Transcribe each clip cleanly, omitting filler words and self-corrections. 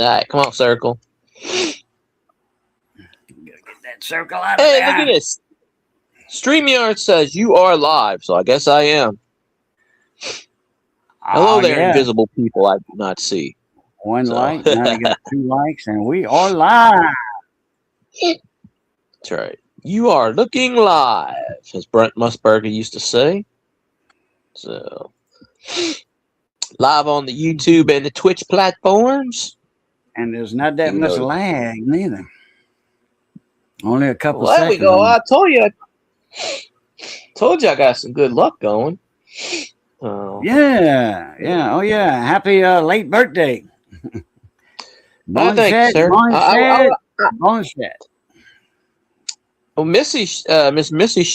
All right, come on, circle. Gotta get that circle out of Hey, there. look at this. StreamYard says you are live, so I guess I am. Hello there, invisible people I do not see. One like, now you got 2 likes, and we are live. That's right. You are looking live, as Brent Musburger used to say. So, live on the YouTube and the Twitch platforms. And there's not that much lag neither. Only a couple Well, there seconds. we go. I told you I got some good luck going. Yeah. Oh, yeah. Happy late birthday. Thank you, sir. Bonset. Well, Miss Missy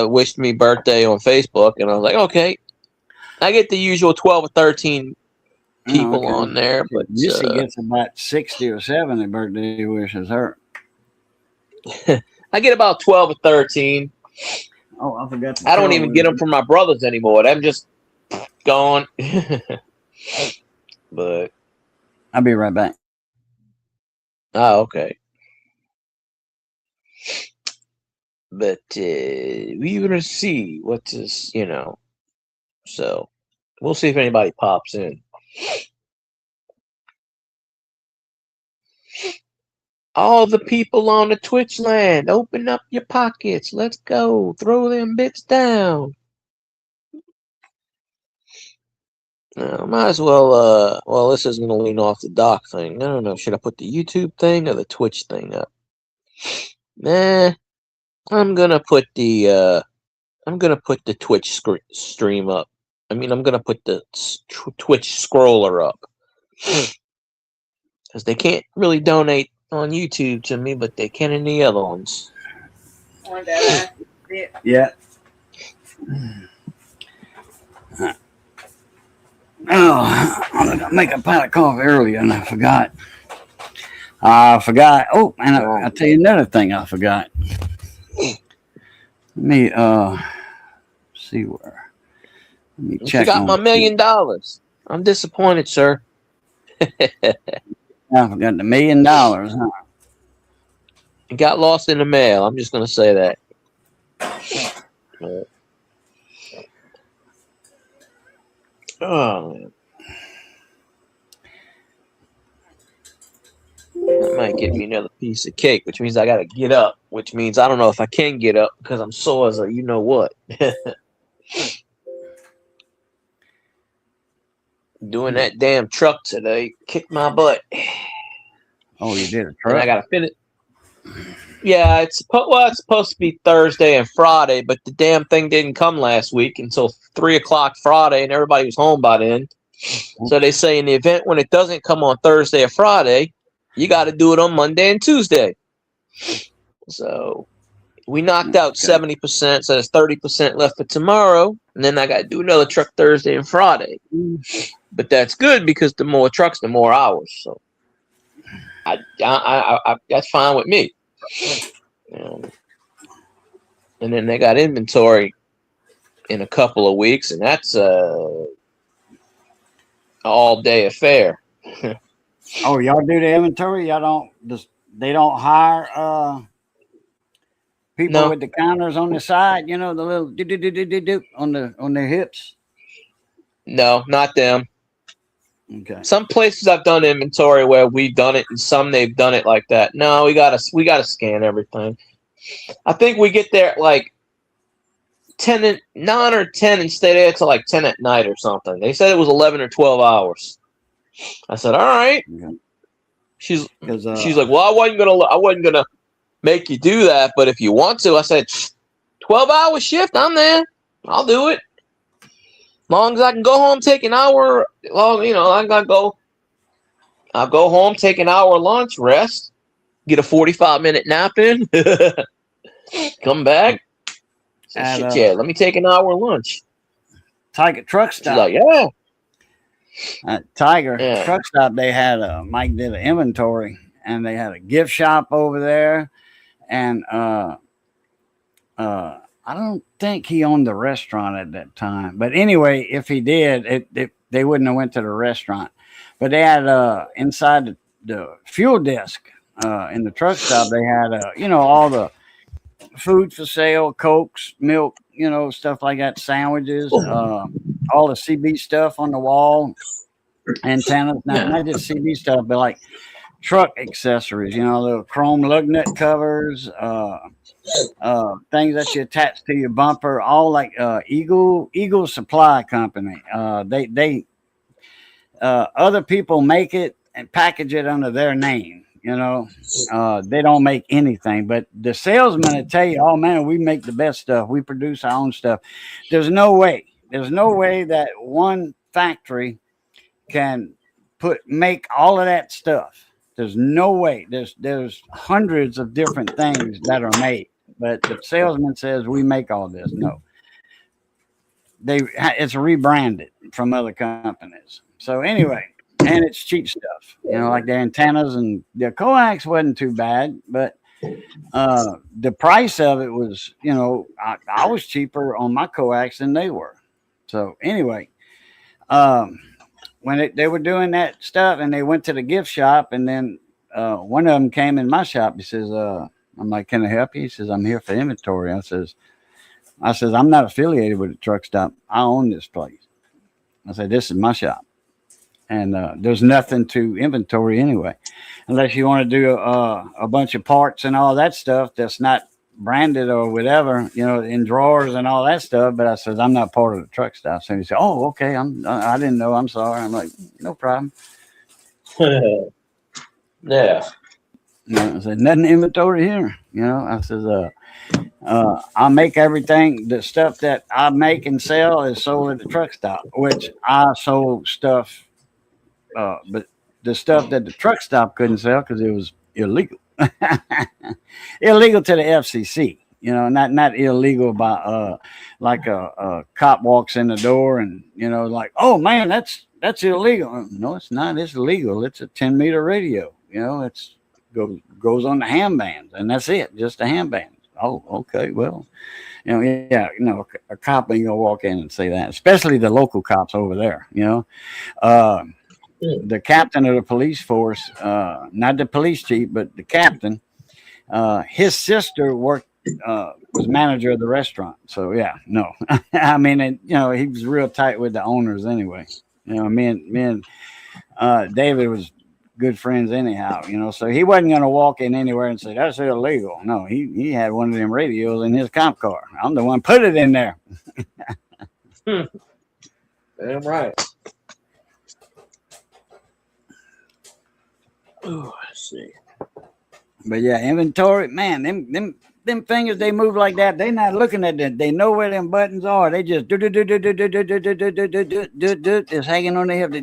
wished me birthday on Facebook, and I was like, okay. I get the usual 12 or 13 people on there, but Missy gets about 60 or 70 birthday wishes her. I get about 12 or 13. Oh, I forgot. I don't even get them from my brothers anymore. I'm just gone. But I'll be right back. Oh, okay. But we're gonna see what is, So we'll see if anybody pops in. All the people on the Twitch land, open up your pockets. Let's go. Throw them bits down. Might as well, this is going to lean off the dock thing. I don't know. Should I put the YouTube thing or the Twitch thing up? Nah, I'm going to put the Twitch stream up. I mean, I'm going to put the Twitch scroller up. Because they can't really donate on YouTube to me, but they can in the other ones. Yeah. Oh, I'm going to make a pot of coffee earlier and I forgot. Oh, and I'll tell you another thing I forgot. Let me see where. Let me check. You got my $1 million. I'm disappointed, sir. I forgot the $1 million, huh? It got lost in the mail. I'm just going to say that. Oh, man. That might give me another piece of cake, which means I got to get up, which means I don't know if I can get up because I'm sore as a you-know-what. Doing that damn truck today kicked my butt. Oh, you did a truck? And I got to finish. Yeah, it's supposed to be Thursday and Friday, but the damn thing didn't come last week until 3 o'clock Friday, and everybody was home by then. So they say in the event when it doesn't come on Thursday or Friday, you got to do it on Monday and Tuesday. So we knocked out 70%, so there's 30% left for tomorrow, and then I got to do another truck Thursday and Friday. But that's good because the more trucks, the more hours. So I that's fine with me. And then they got inventory in a couple of weeks, and that's all-day affair. Oh, y'all do the inventory? They don't hire people with the counters on the side, the little do on their hips? No, not them. Okay. Some places I've done inventory where we've done it, and some they've done it like that. No, we gotta scan everything. I think we get there at like 9 or 10 and stay there till like 10 at night or something. They said it was 11 or 12 hours. I said, all right. Okay. She's like, well, I wasn't gonna make you do that, but if you want to, I said, 12-hour shift, I'm there. I'll do it. Long as I can go home, take an hour. I'll go home, take an hour lunch, rest, get a 45-minute nap in, come back. Let me take an hour lunch. Tiger Truck Stop. She's like, yeah. Tiger Truck Stop. They had Mike did an inventory, and they had a gift shop over there, and I don't think he owned the restaurant at that time. But anyway, if he did, they wouldn't have went to the restaurant. But they had inside the fuel desk in the truck stop. They had all the food for sale, Cokes, milk, stuff like that, sandwiches, all the CB stuff on the wall, antennas, not just CB stuff, but like truck accessories, little chrome lug nut covers, things that you attach to your bumper, all like Eagle Supply Company. They other people make it and package it under their name. They don't make anything, but the salesman will tell you, oh man, we make the best stuff. We produce our own stuff. There's no way that one factory can make all of that stuff. There's no way. There's hundreds of different things that are made, but the salesman says we make all this. No, it's rebranded from other companies. So anyway, and it's cheap stuff, like the antennas, and the coax wasn't too bad, but the price of it was, I was cheaper on my coax than they were. So anyway, when they were doing that stuff and they went to the gift shop, and then one of them came in my shop. He says, I'm like, can I help you? He says, I'm here for inventory. I says, I'm not affiliated with the truck stop. I own this place. I said, this is my shop. And there's nothing to inventory anyway, unless you want to do a bunch of parts and all that stuff that's not branded or whatever, in drawers and all that stuff. But I says, I'm not part of the truck stop. So he said, oh, okay. I didn't know. I'm sorry. I'm like, no problem. Yeah. I said, nothing inventory here. I says, I make everything. The stuff that I make and sell is sold at the truck stop, which I sold stuff. But the stuff that the truck stop couldn't sell because it was illegal. Illegal to the FCC, not illegal by like a cop walks in the door and like, oh man, that's illegal. No, it's not. It's legal. It's a 10-meter radio. It's goes on the ham bands, and that's it. Just a ham band. Oh, okay. Well, a cop ain't gonna walk in and say that, especially the local cops over there. The captain of the police force, not the police chief, but the captain, his sister was manager of the restaurant. So yeah, no, I mean, he was real tight with the owners anyway. Me and David was good friends anyhow, so he wasn't going to walk in anywhere and say, that's illegal. No, he had one of them radios in his cop car. I'm the one put it in there. Damn right. Oh, let's see. But yeah, inventory, man, them fingers, they move like that. They not looking at that. They know where them buttons are. They just it's hanging on their hip. They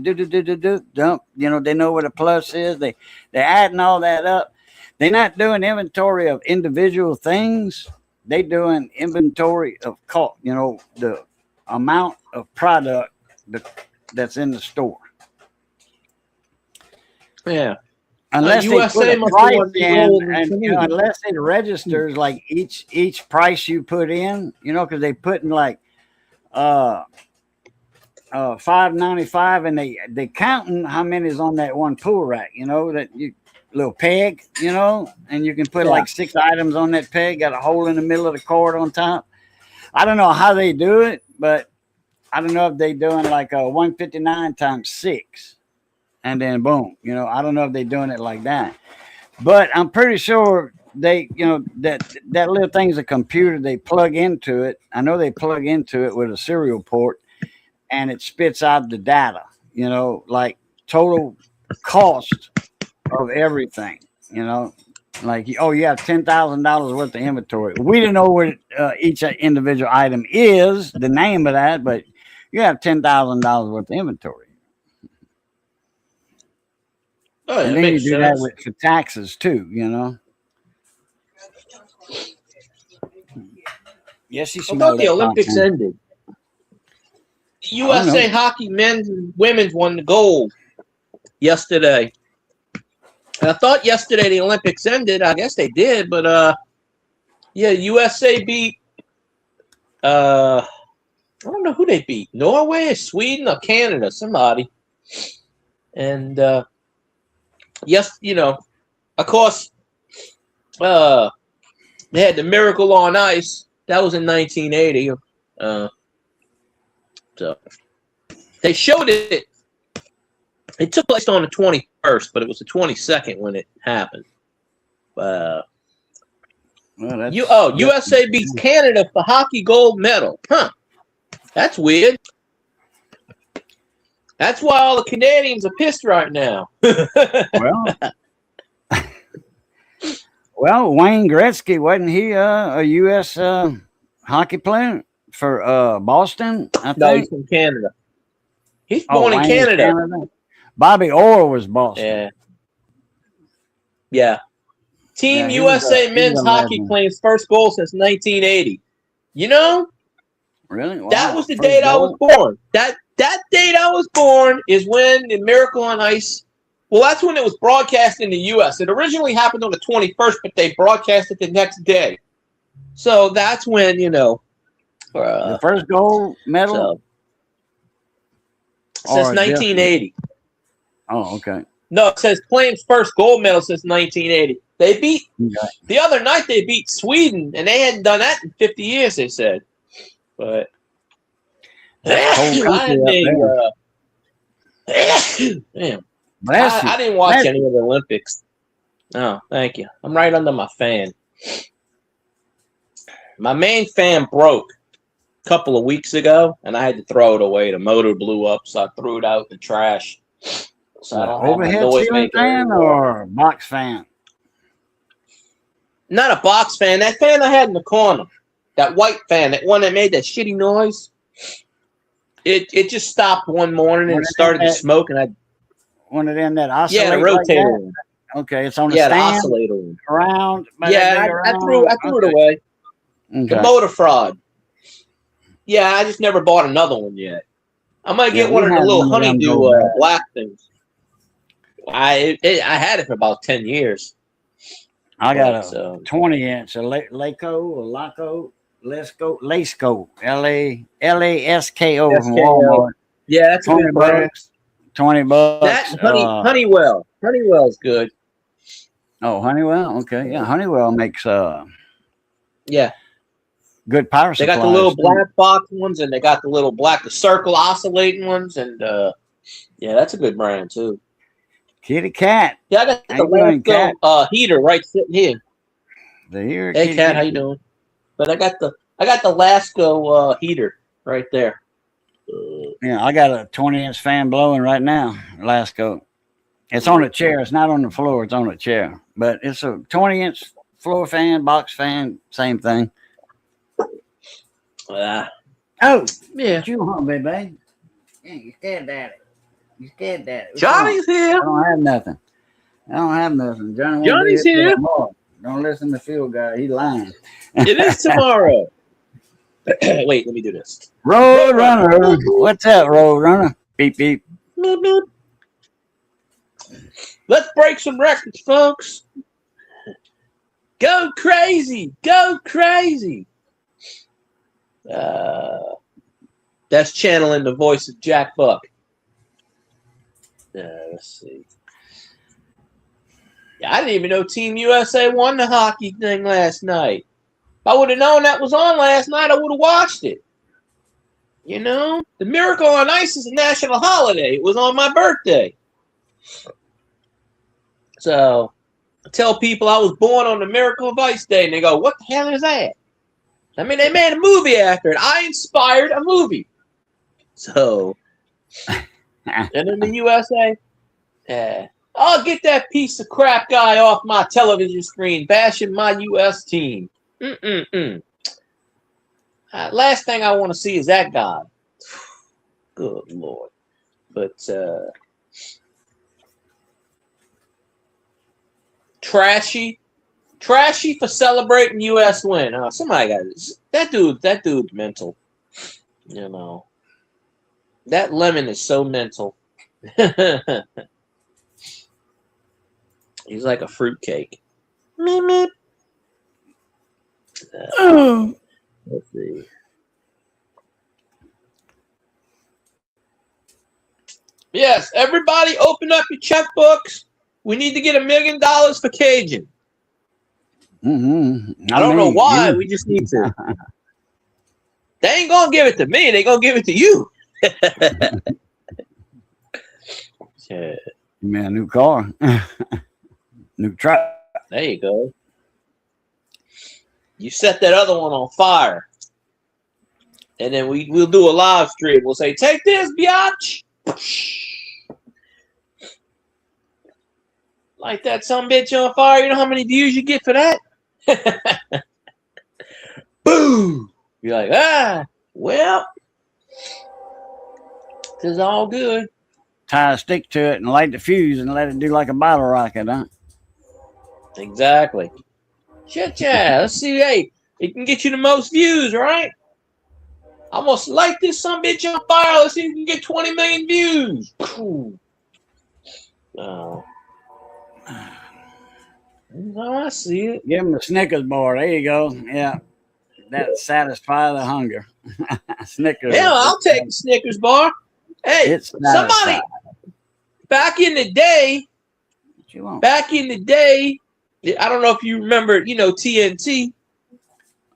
dump. They know where the plus is. They're adding all that up. They're not doing inventory of individual things. They doing inventory of the amount of product that's in the store. Yeah. Unless USA they put a price in, and unless it registers like each price you put in, because they put in like $5.95, and they counting how many is on that one pull rack, that little peg, and you can put like 6 items on that peg, got a hole in the middle of the cord on top. I don't know how they do it, but I don't know if they doing like a 159 times 6. And then boom, I don't know if they're doing it like that, but I'm pretty sure they, that little thing's a computer. They plug into it. I know they plug into it with a serial port, and it spits out the data, like total cost of everything, like, oh, you have $10,000 worth of inventory. We don't know what each individual item is, the name of that, but you have $10,000 worth of inventory. Oh, and then you do that for taxes too, Yes, you smell. I thought the Olympics ended. USA hockey men's and women's won the gold yesterday. And I thought yesterday the Olympics ended. I guess they did, but USA beat. I don't know who they beat. Norway, or Sweden, or Canada, somebody, and. yes, of course, they had the Miracle on Ice. That was in 1980. So they showed it. It took place on the 21st, but it was the 22nd when it happened. USA beats Canada for hockey gold medal. Huh. That's weird. That's why all the Canadians are pissed right now. Well, Wayne Gretzky, wasn't he a U.S. hockey player for Boston? I think. No, he's from Canada. He's born in Canada. Bobby Orr was Boston. Yeah. Yeah. Team USA men's hockey claims first goal since 1980. Really? Wow. That was the date I was born. That date I was born is when the Miracle on Ice. Well, that's when it was broadcast in the U.S. It originally happened on the 21st, but they broadcast it the next day. So that's when the first gold medal. Since 1980. Oh, okay. No, it says claims first gold medal since 1980. They beat the other night. They beat Sweden, and they hadn't done that in 50 years. They said, but damn, I didn't watch any of the Olympics. No, thank you. I'm right under my fan. My main fan broke a couple of weeks ago, and I had to throw it away. The motor blew up, so I threw it out in the trash. So I don't overhead ceiling fan or box fan? Not a box fan. That fan I had in the corner, that white fan, that one that made that shitty noise. It just stopped one morning and started to smoke, and I. One of them that oscillates. Yeah, the rotator one. Okay, it's on the stand. The oscillator one. Around. Yeah, I threw it away. Okay. The motor fraud. Yeah, I just never bought another one yet. I'm gonna get one of the little honeydew black things. I had it for about 10 years. I got a 20-inch, a Lasko, Lasko from Walmart. Yeah, that's $20. $20. That Honeywell's good. Oh, Honeywell. Okay, yeah, Honeywell makes yeah, good power supplies. They got the little black box ones, and they got the circle oscillating ones, and yeah, that's a good brand too. Kitty Cat. Yeah, I got the Lasko heater right sitting here. Hey, Cat, how you doing? But I got the Lasko heater right there. Yeah, I got a 20-inch fan blowing right now. Lasko. It's on a chair. It's not on the floor. It's on a chair. But it's a 20-inch floor fan, box fan, same thing. Oh, yeah. You home, baby. Yeah, you scared daddy. You scared daddy. Johnny's here. I don't have nothing. Johnny's here. Don't listen to Phil guy. He's lying. It is tomorrow. Wait, let me do this. Road Runner. What's that, Road Runner? Beep, beep. Beep, beep. Let's break some records, folks. Go crazy. Go crazy. That's channeling the voice of Jack Buck. Let's see. Yeah, I didn't even know Team USA won the hockey thing last night. If I would have known that was on last night, I would have watched it. The Miracle on Ice is a national holiday. It was on my birthday. So I tell people I was born on the Miracle of Ice Day, and they go, what the hell is that? I mean, they made a movie after it. I inspired a movie. So, and in the USA, I'll get that piece of crap guy off my television screen, bashing my U.S. team. Last thing I want to see is that guy. Good Lord. But, Trashy for celebrating U.S. win. Somebody got this. That dude's mental. That lemon is so mental. He's like a fruitcake. Meep, meep. Let's see. Yes, everybody open up your checkbooks. We need to get $1 million for Cajun. Mm-hmm. I don't know why. We just need to. They ain't gonna give it to me. They gonna give it to you. Yeah. Man, a new car, new truck. There you go. You set that other one on fire, and then we'll do a live stream. We'll say, "Take this, biatch." Light that some bitch on fire. You know how many views you get for that? Boom! You're like, well, this is all good. Tie a stick to it and light the fuse and let it do like a bottle rocket, huh? Exactly. Shit, yeah. Let's see. Hey, it can get you the most views, right? I'm gonna light this some bitch on fire. Let's see if we can get 20 million views. Oh. No, I see it. Give them a Snickers bar. There you go. Yeah. That satisfy the hunger. Snickers. Hell, I'll take the Snickers bar. Hey, It's somebody back in the day, I don't know if you remember, TNT.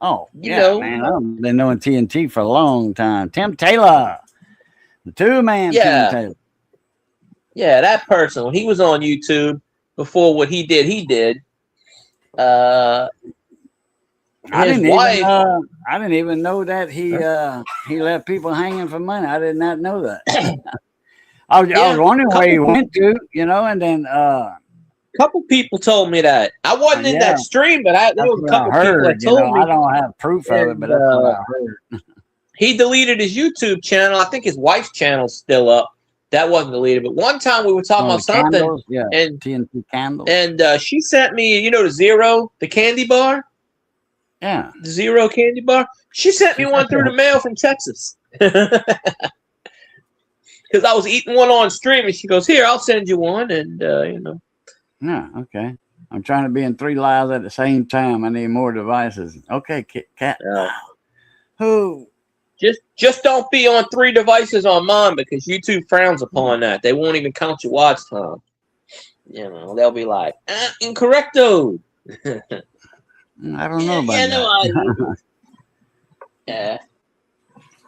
Oh, You know. man. I've been knowing TNT for a long time. Tim Taylor. The two-man Yeah. Tim Taylor. Yeah, that person, when he was on YouTube before what he did. I His didn't wife, even know that he left people hanging for money. I did not know that. I was wondering where he went to, and then a couple people told me that. I wasn't in that stream, but there was a couple people that told me. I don't have proof of it, but that's what I heard. He deleted his YouTube channel. I think his wife's channel's still up. That wasn't deleted. But one time we were talking about something, candles? Yeah, and TNT candles. And she sent me, the Zero, the candy bar. Yeah. The Zero candy bar. She sent me one through the mail from Texas. Because I was eating one on stream, and she goes, "Here, I'll send you one." And, Yeah, okay. I'm trying to be in 3 lives at the same time. I need more devices. Okay, Cat. Who? Just don't be on 3 devices on mine, because YouTube frowns upon that. They won't even count your watch time. They'll be like, incorrecto. I don't know about that. Yeah.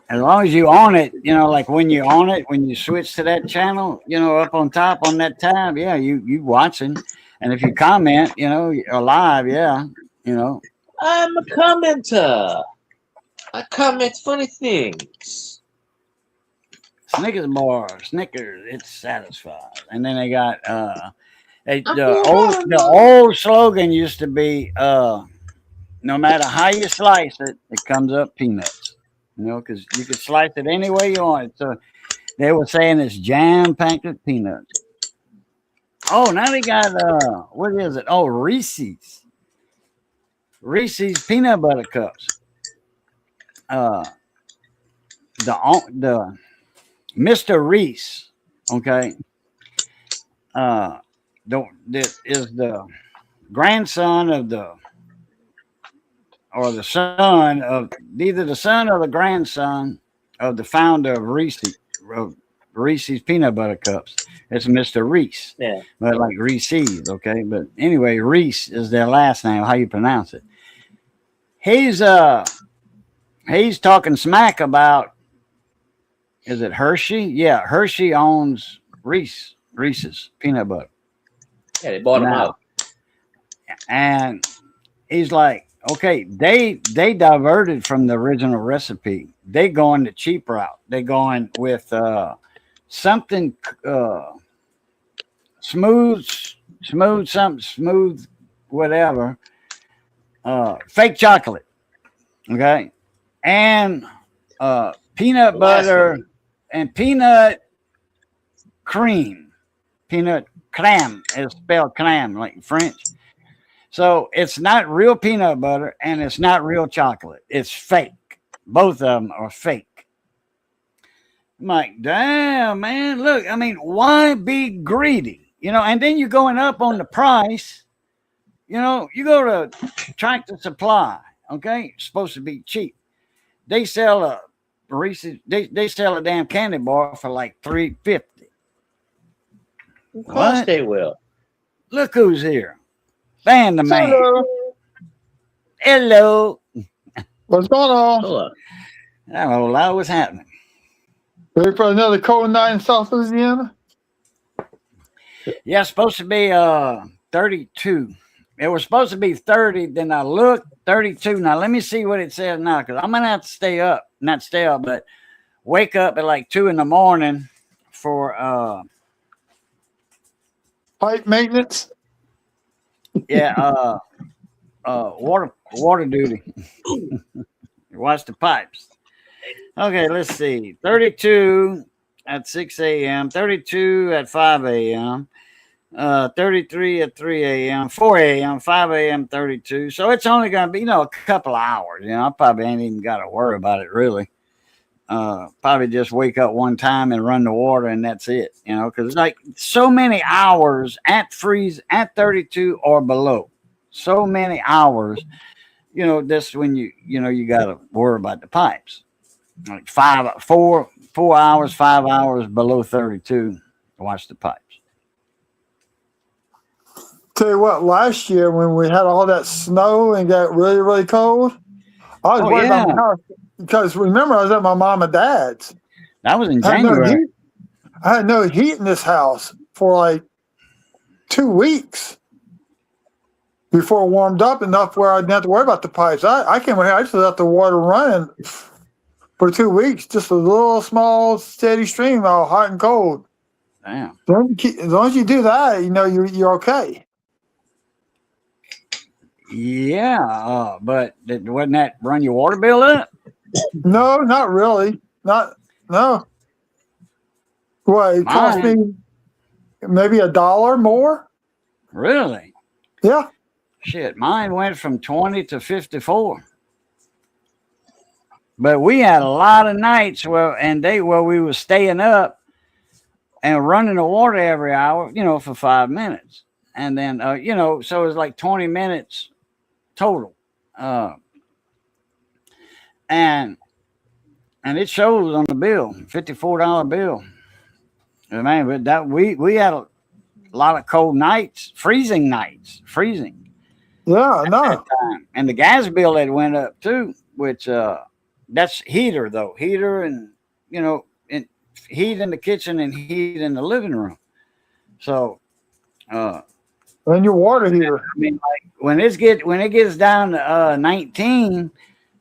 As long as you own it, like when you own it, when you switch to that channel, up on top on that tab, yeah, you watching. And if you comment, you're live, yeah, I'm a commenter. I comment funny things. Snickers bar, Snickers, it's satisfied. And then they got the old slogan used to be no matter how you slice it, it comes up peanuts. Because you can slice it any way you want it. So they were saying it's jam-packed with peanuts. Oh, now they got what is it? Oh, Reese's peanut butter cups. The Mr. Reese, okay. This is the grandson of the son of either the son or the grandson of the founder of Reese's peanut butter cups. It's Mr. Reese. Yeah. But like Reese's, okay. But anyway, Reese is their last name, how you pronounce it. He's talking smack about, is it Hershey? Yeah, Hershey owns Reese's peanut butter. Yeah, they bought them out. And he's like, okay, they diverted from the original recipe. They going the cheap route. They going with something smooth, whatever. Fake chocolate. Okay. And peanut butter and peanut cream. Peanut crème is spelled crème like French. So it's not real peanut butter and it's not real chocolate. It's fake. Both of them are fake. I'm like, damn, man. Look, I mean, why be greedy? And then you're going up on the price. You go to Tractor Supply, okay? It's supposed to be cheap. They sell a Reese's, they sell a damn candy bar for like $3.50. Of course they will. Look who's here. Van the man. Hello. Hello. What's going on? Hello. I don't know what's happening. Ready for another cold night in South Louisiana? Yeah, it's supposed to be 32. It was supposed to be 30. Then I looked 32. Now let me see what it says now, because I'm gonna have to stay up. Not stay up, but wake up at like 2 a.m. for Pipe maintenance? water duty. Watch the pipes. Okay, let's see. 32 at 6 a.m., 32 at 5 a.m., 33 at 3 a.m., 4 a.m., 5 a.m., 32. So it's only going to be, a couple of hours. I probably ain't even got to worry about it, really. Probably just wake up one time and run the water, and that's it, because it's like so many hours at freeze at 32 or below. So many hours, that's when you got to worry about the pipes. Like 4 hours, 5 hours below 32 to watch the pipes. Tell you what, last year when we had all that snow and got really, really cold, I was worried about my house because remember I was at my mom and dad's. That was in January. I had no heat in this house for like 2 weeks before it warmed up enough where I didn't have to worry about the pipes. I came here, I just let the water running for 2 weeks, just a little small steady stream, all hot and cold. Damn. As long as you do that, you're okay. Yeah, but wasn't that run your water bill up? No, not really. No. What, it cost me maybe $1 more? Really? Yeah. Shit, mine went from 20 to 54. But we had a lot of nights where we were staying up and running the water every hour, for 5 minutes. And then, so it was like 20 minutes total. And it shows on the bill, $54 bill. Man, but that we had a lot of cold nights, freezing. Yeah, no. And the gas bill that went up too, which that's heater though. Heater and and heat in the kitchen and heat in the living room. So and your water heater. I mean, like when it gets down to 19,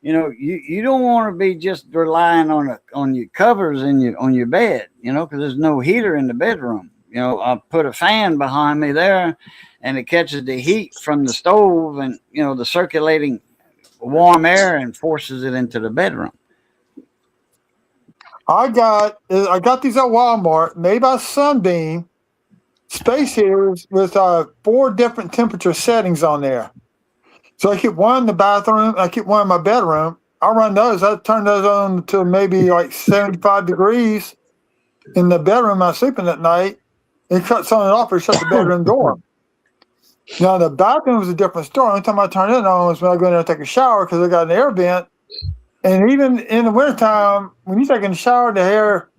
you don't want to be just relying on your covers and on your bed, because there's no heater in the bedroom. I put a fan behind me there, and it catches the heat from the stove and the circulating warm air and forces it into the bedroom. I got these at Walmart, made by Sunbeam, space heaters with 4 different temperature settings on there. So I keep one in the bathroom, I keep one in my bedroom. I run those. I turn those on to maybe like 75 degrees in the bedroom I'm sleeping at night, and cut something off or shut the bedroom door. Now the bathroom is a different story. Only time I turn it on is when I go in there and take a shower because I got an air vent. And even in the wintertime, when you take a shower, the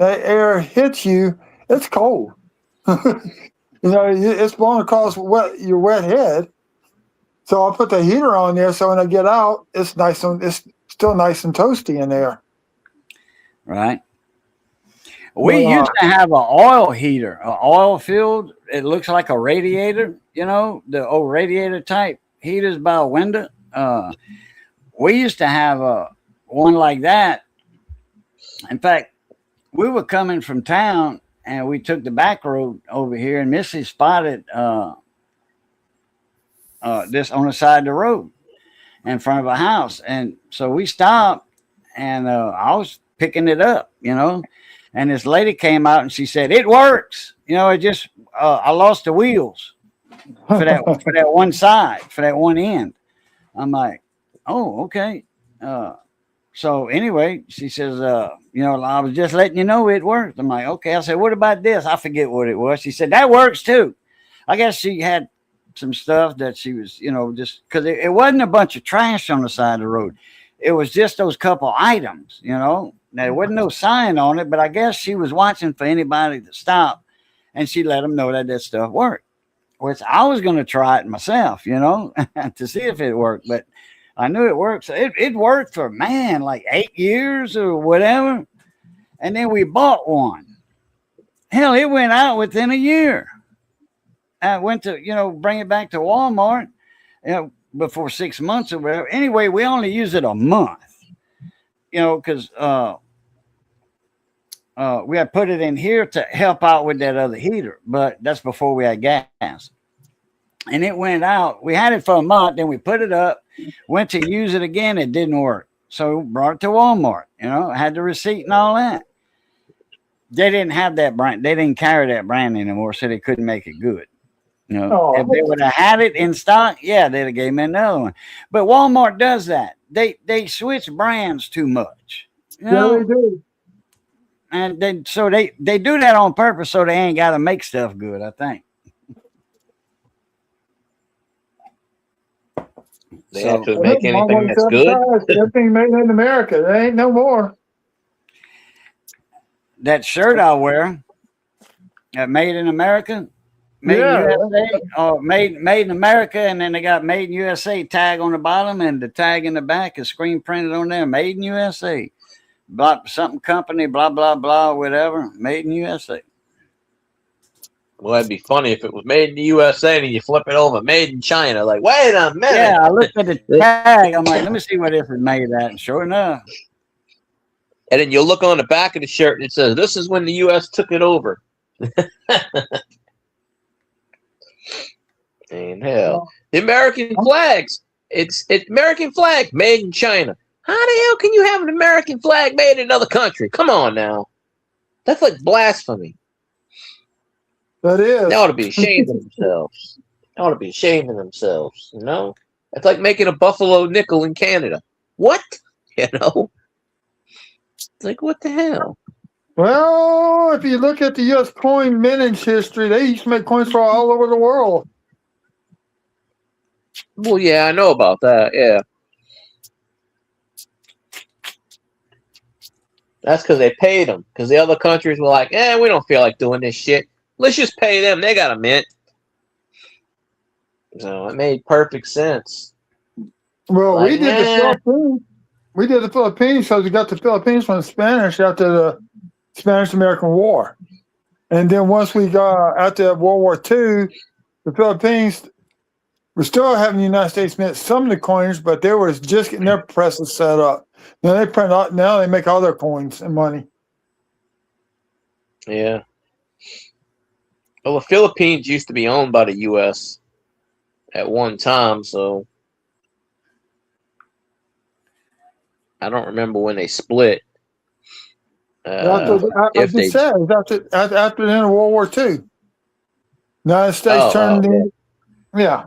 air hits you, it's cold. It's blowing across your wet head. So I'll put the heater on there so when I get out, it's still nice and toasty in there. Right. We used to have an oil heater, an oil filled. It looks like a radiator, the old radiator type heaters by a window. We used to have one like that. In fact, we were coming from town and we took the back road over here, and Missy spotted this on the side of the road in front of a house. And so we stopped, and I was picking it up, and this lady came out and she said, "It works." It just, I lost the wheels for that one side, for that one end. I'm like, oh, okay. So anyway, she says, I was just letting you know it worked. I'm like, okay. I said, what about this? I forget what it was. She said, that works too. I guess she had some stuff that she was, just because it wasn't a bunch of trash on the side of the road. It was just those couple items, Now, there wasn't no sign on it, but I guess she was watching for anybody to stop, and she let them know that stuff worked. which I was going to try it myself, you know, to see if it worked. But I knew it worked. So it worked for, man, like 8 years or whatever. And then we bought one. Hell, it went out within a year. I went to, you know, bring it back to Walmart, you know, before 6 months or whatever. Anyway, we only used it a month, you know, because we had put it in here to help out with that other heater, but that's before we had gas. And it went out. We had it for a month, then we put it up, went to use it again. It didn't work. So brought it to Walmart, you know, had the receipt and all that. They didn't have that brand. They didn't carry that brand anymore, so they couldn't make it good. You know, if they would have had it in stock, yeah, they'd have gave me another one. But Walmart does that. They switch brands too much. You know? Yeah, they do. And they do that on purpose so they ain't got to make stuff good, I think. They actually make anything that's good. Everything made in America. There ain't no more. That shirt I wear, made in America, made in USA, or made in America, and then they got made in USA tag on the bottom, and the tag in the back is screen printed on there, made in USA. Blah, something company, blah, blah, blah, whatever, made in USA. Well, that'd be funny if it was made in the USA and you flip it over, made in China. Like, wait a minute. Yeah, I looked at the tag. I'm like, let me see what this is made at. And sure enough. And then you look on the back of the shirt and it says, this is when the U.S. took it over. And hell, the American flags. It's American flag made in China. How the hell can you have an American flag made in another country? Come on now. That's like blasphemy. That is. They ought to be ashamed of themselves. They ought to be ashamed of themselves, you know? It's like making a buffalo nickel in Canada. What? You know? It's like, what the hell? Well, if you look at the U.S. coin mintage history, they used to make coins for all over the world. Well, yeah, I know about that, yeah. That's because they paid them. Because the other countries were like, we don't feel like doing this shit. Let's just pay them. They got a mint. So it made perfect sense. Well, like, we did the Philippines. We did the Philippines because we got the Philippines from the Spanish after the Spanish-American War. And then once we got after World War II, the Philippines were still having the United States mint some of the coins, but they were just getting their presses set up. Now they print out. Now they make all their coins and money. Yeah. Well, the Philippines used to be owned by the U.S. at one time, so I don't remember when they split. After the end of World War II, United States turned in. Yeah,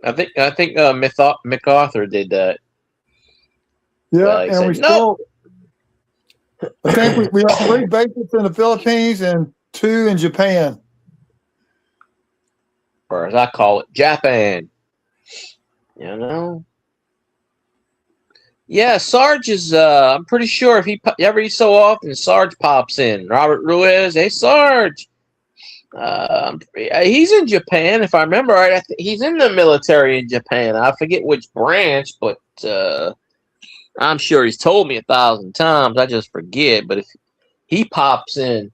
I think MacArthur did that. Yeah, and we still. I think we have 3 bases in the Philippines and 2 in Japan. Or as I call it, Japan. You know? Yeah, Sarge is, I'm pretty sure if every so often, Sarge pops in. Robert Ruiz, hey, Sarge. He's in Japan, if I remember right. He's in the military in Japan. I forget which branch, but I'm sure he's told me 1,000 times. I just forget. But if he pops in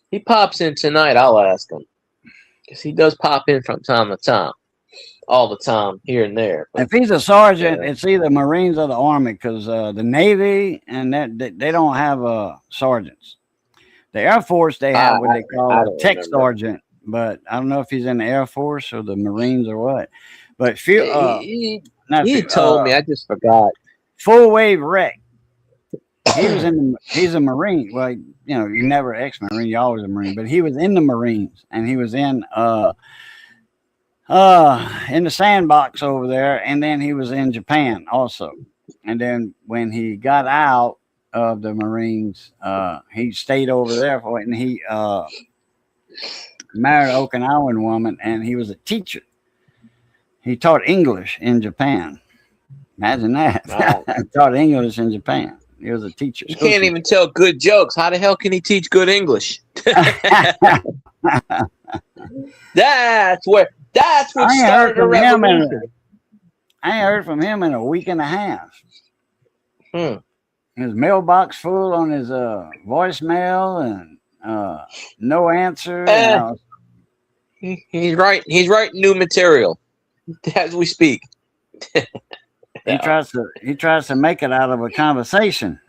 tonight, I'll ask him. Because he does pop in from time to time. All the time, here and there. But, if he's a sergeant, it's either Marines or the Army, because the Navy and they don't have sergeants. The Air Force, they have what they call a tech sergeant, but I don't know if he's in the Air Force or the Marines or what. But he told me, I just forgot. Full wave wreck. He's a Marine. Well, you know, you never ex-Marine, you're always a Marine, but he was in the Marines, and he was in the sandbox over there, and then he was in Japan also. And then when he got out of the Marines, he stayed over there for it, and he married an Okinawan woman, and he was a teacher. He taught English in Japan. Imagine that. Wow. Taught English in Japan. He was a teacher. He can't even tell good jokes. How the hell can he teach good English? That's what I ain't heard started a from him revolution. I ain't heard from him in a week and a half. Hmm. His mailbox full on his voicemail and no answer. And He's writing new material as we speak. he tries to make it out of a conversation.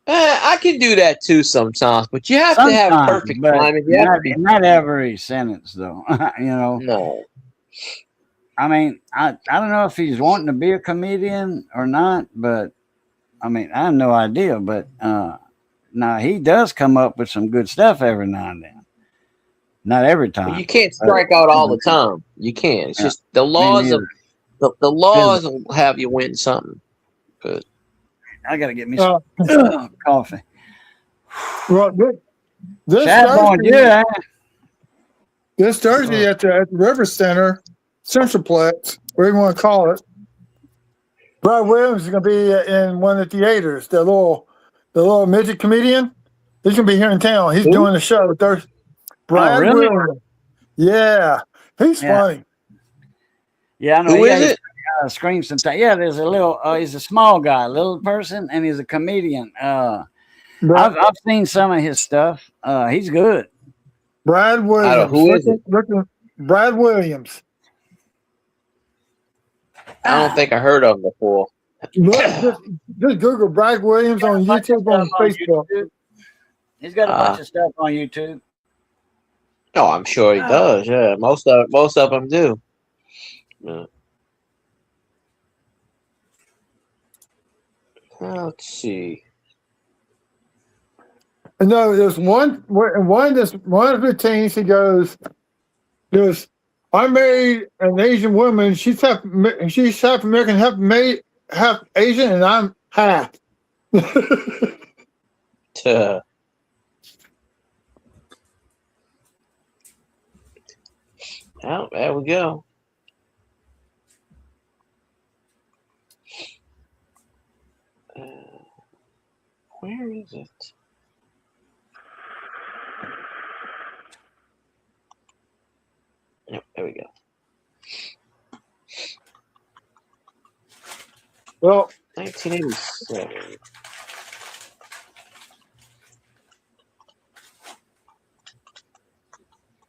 I can do that too sometimes, but you have to have Sometimes, perfect but timing. You have to be not every sentence though. no. I mean, I don't know if he's wanting to be a comedian or not, but I mean, I have no idea. But now he does come up with some good stuff every now and then. Not every time. You can't strike out all the time. You can't. It's just the laws of the laws will have you win something. But I gotta get me some coffee. Well, this Thursday at the River Center, Centralplex, whatever you want to call it, Brad Williams is going to be in one of the theaters. The little midget comedian. He's going to be here in town. He's doing the show Thursday. Brad really? Williams. Yeah, he's funny. Yeah, I know. Who is it? Scream sometimes. Yeah, there's a little. He's a small guy, little person, and he's a comedian. I've seen some of his stuff. He's good. Brad Williams. Who is it? Brad Williams. I don't think I heard of him before. Just Google Brad Williams on YouTube, on Facebook. He's got a bunch of stuff on YouTube. Oh, I'm sure he does. Yeah, most of them do. Yeah. Let's see. No, there's one of the routines. He goes, I married an Asian woman. She's half American, half Asian, and I'm half. Oh, there we go. Where is it? Yep, there we go. Well, 1987.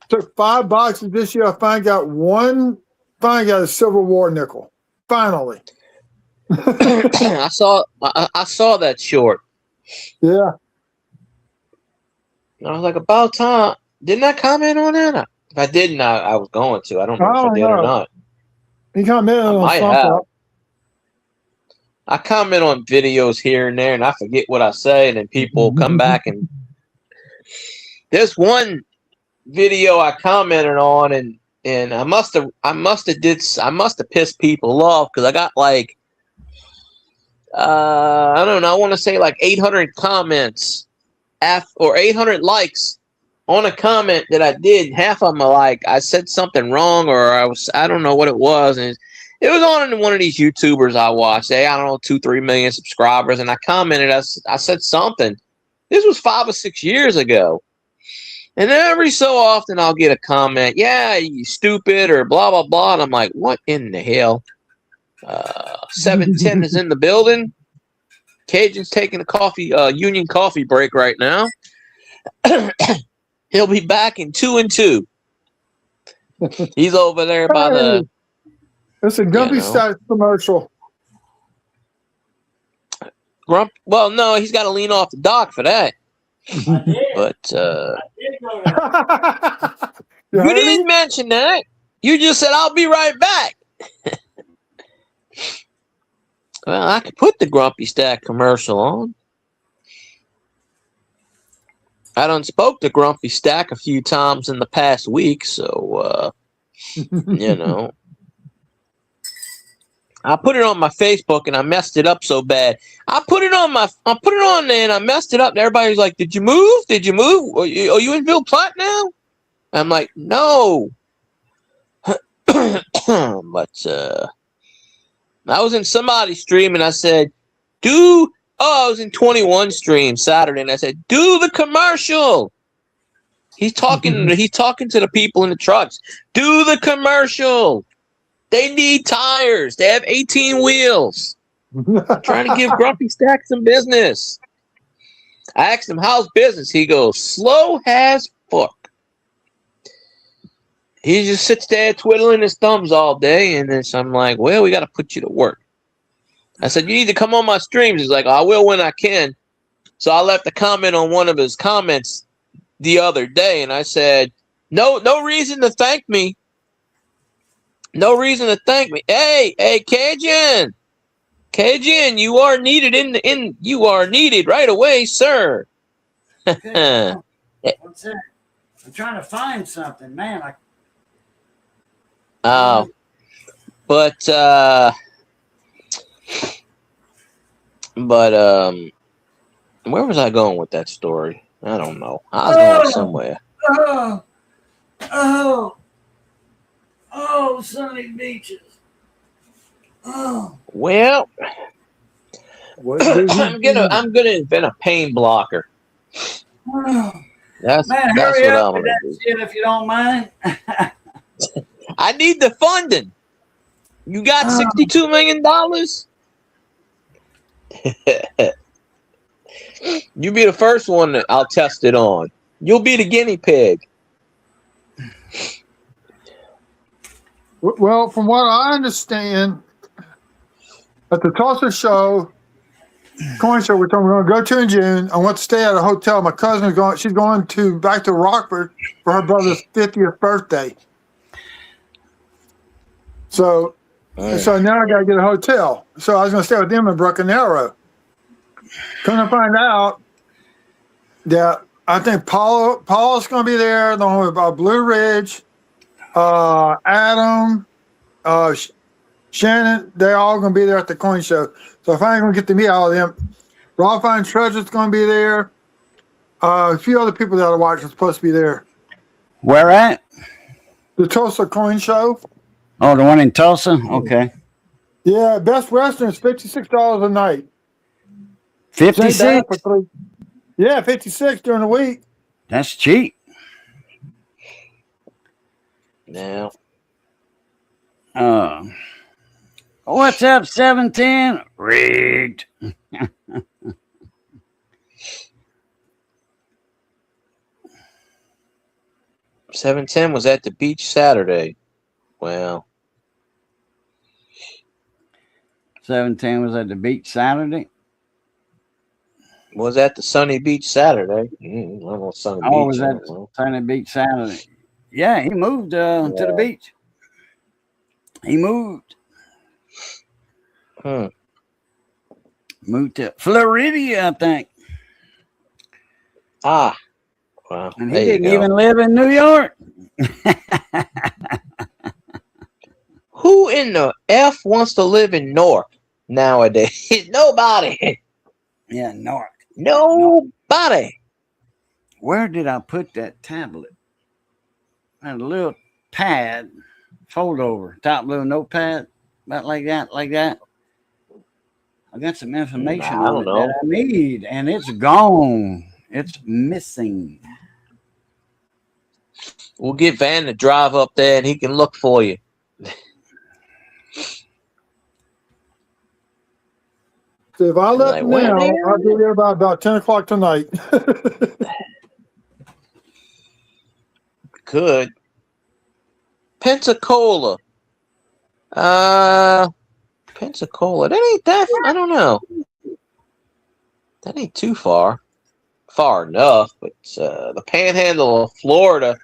Took 5 boxes this year. I finally got a Civil War nickel. Finally. I saw that short. Yeah. I was like, about time. Didn't I comment on that? If I didn't, I was going to. I don't know if I did or not. You commented on something. I comment on videos here and there, and I forget what I say, and then people come back and there's one video I commented on, and I must have pissed people off because I got like I don't know, I want to say like 800 comments or 800 likes on a comment that I did. Half of them are like I said something wrong, or I don't know what it was, and it was on one of these YouTubers I watched. I don't know, 2-3 million subscribers, and I commented. I said something. This was 5 or 6 years ago. And every so often I'll get a comment, yeah, you stupid, or blah, blah, blah. And I'm like, what in the hell? 710 is in the building. Cajun's taking a union coffee break right now. He'll be back in 2 and 2. He's over there by the... It's a Gumpy Style commercial. Well, no, he's got to lean off the dock for that. But you didn't mention that. You just said, I'll be right back. Well, I could put the Grumpy Stack commercial on. I done spoke to Grumpy Stack a few times in the past week, so you know. I put it on my Facebook and I messed it up so bad. I put it on there and I messed it up. And everybody's like, "Did you move? Did you move? Are you in Ville Platte now?" I'm like, "No." But I was in somebody's stream and I said, I was in 21 stream Saturday and I said, "Do the commercial." He's talking. He's talking to the people in the trucks. Do the commercial. They need tires. They have 18 wheels. Trying to give Grumpy Stack some business. I asked him, how's business? He goes, slow as fuck. He just sits there twiddling his thumbs all day. And then I'm like, well, we got to put you to work. I said, you need to come on my streams. He's like, I will when I can. So I left a comment on one of his comments the other day. And I said, no reason to thank me. No reason to thank me. Hey, Cajun. Cajun, you are needed you are needed right away, sir. What's that? I'm trying to find something, man. Oh. But where was I going with that story? I don't know. I was going somewhere. Oh, sunny beaches. Oh. Well, I'm gonna invent a pain blocker. That's Man, that's hurry what up I'm with gonna that do. shit if you don't mind. I need the funding. You got $62 million? You be the first one that I'll test it on. You'll be the guinea pig. Well, from what I understand, at the Tulsa show, coin show, which I'm going to go to in June, I want to stay at a hotel. My cousin is going. She's going back to Rockford for her brother's 50th birthday. So now I got to get a hotel. So I was going to stay with them in Broken Arrow. Come to find out that I think Paul's going to be there, along with Blue Ridge, Adam, Shannon. They're all going to be there at the coin show. So if I ain't going to get to meet all of them, Raw Fine Treasure's going to be there. A few other people that I watch are supposed to be there. Where at? The Tulsa Coin Show. Oh, the one in Tulsa? Okay. Yeah, Best Western is $56 a night. 56? Yeah, 56 during the week. That's cheap. Now, what's up, 710? Rigged. 710 was at the beach Saturday. Well, 710 was at the beach Saturday. Was at the Sunny Beach Saturday. I don't know Sunny Beach. Was at Sunny Beach Saturday. Yeah, he moved to the beach. He moved. Moved to Florida, I think. Well, and he didn't even live in New York. Who in the F wants to live in Newark nowadays? Nobody. Yeah, Newark. Nobody. Where did I put that tablet? I had a little pad, fold over, top little notepad, about like that. I got some information on it that I need, and it's gone. It's missing. We'll get Van to drive up there, and he can look for you. So if I left now, I'll be there by about 10 o'clock tonight. Could. Pensacola. Pensacola. That ain't that. I don't know. That ain't too far. Far enough, but the Panhandle of Florida.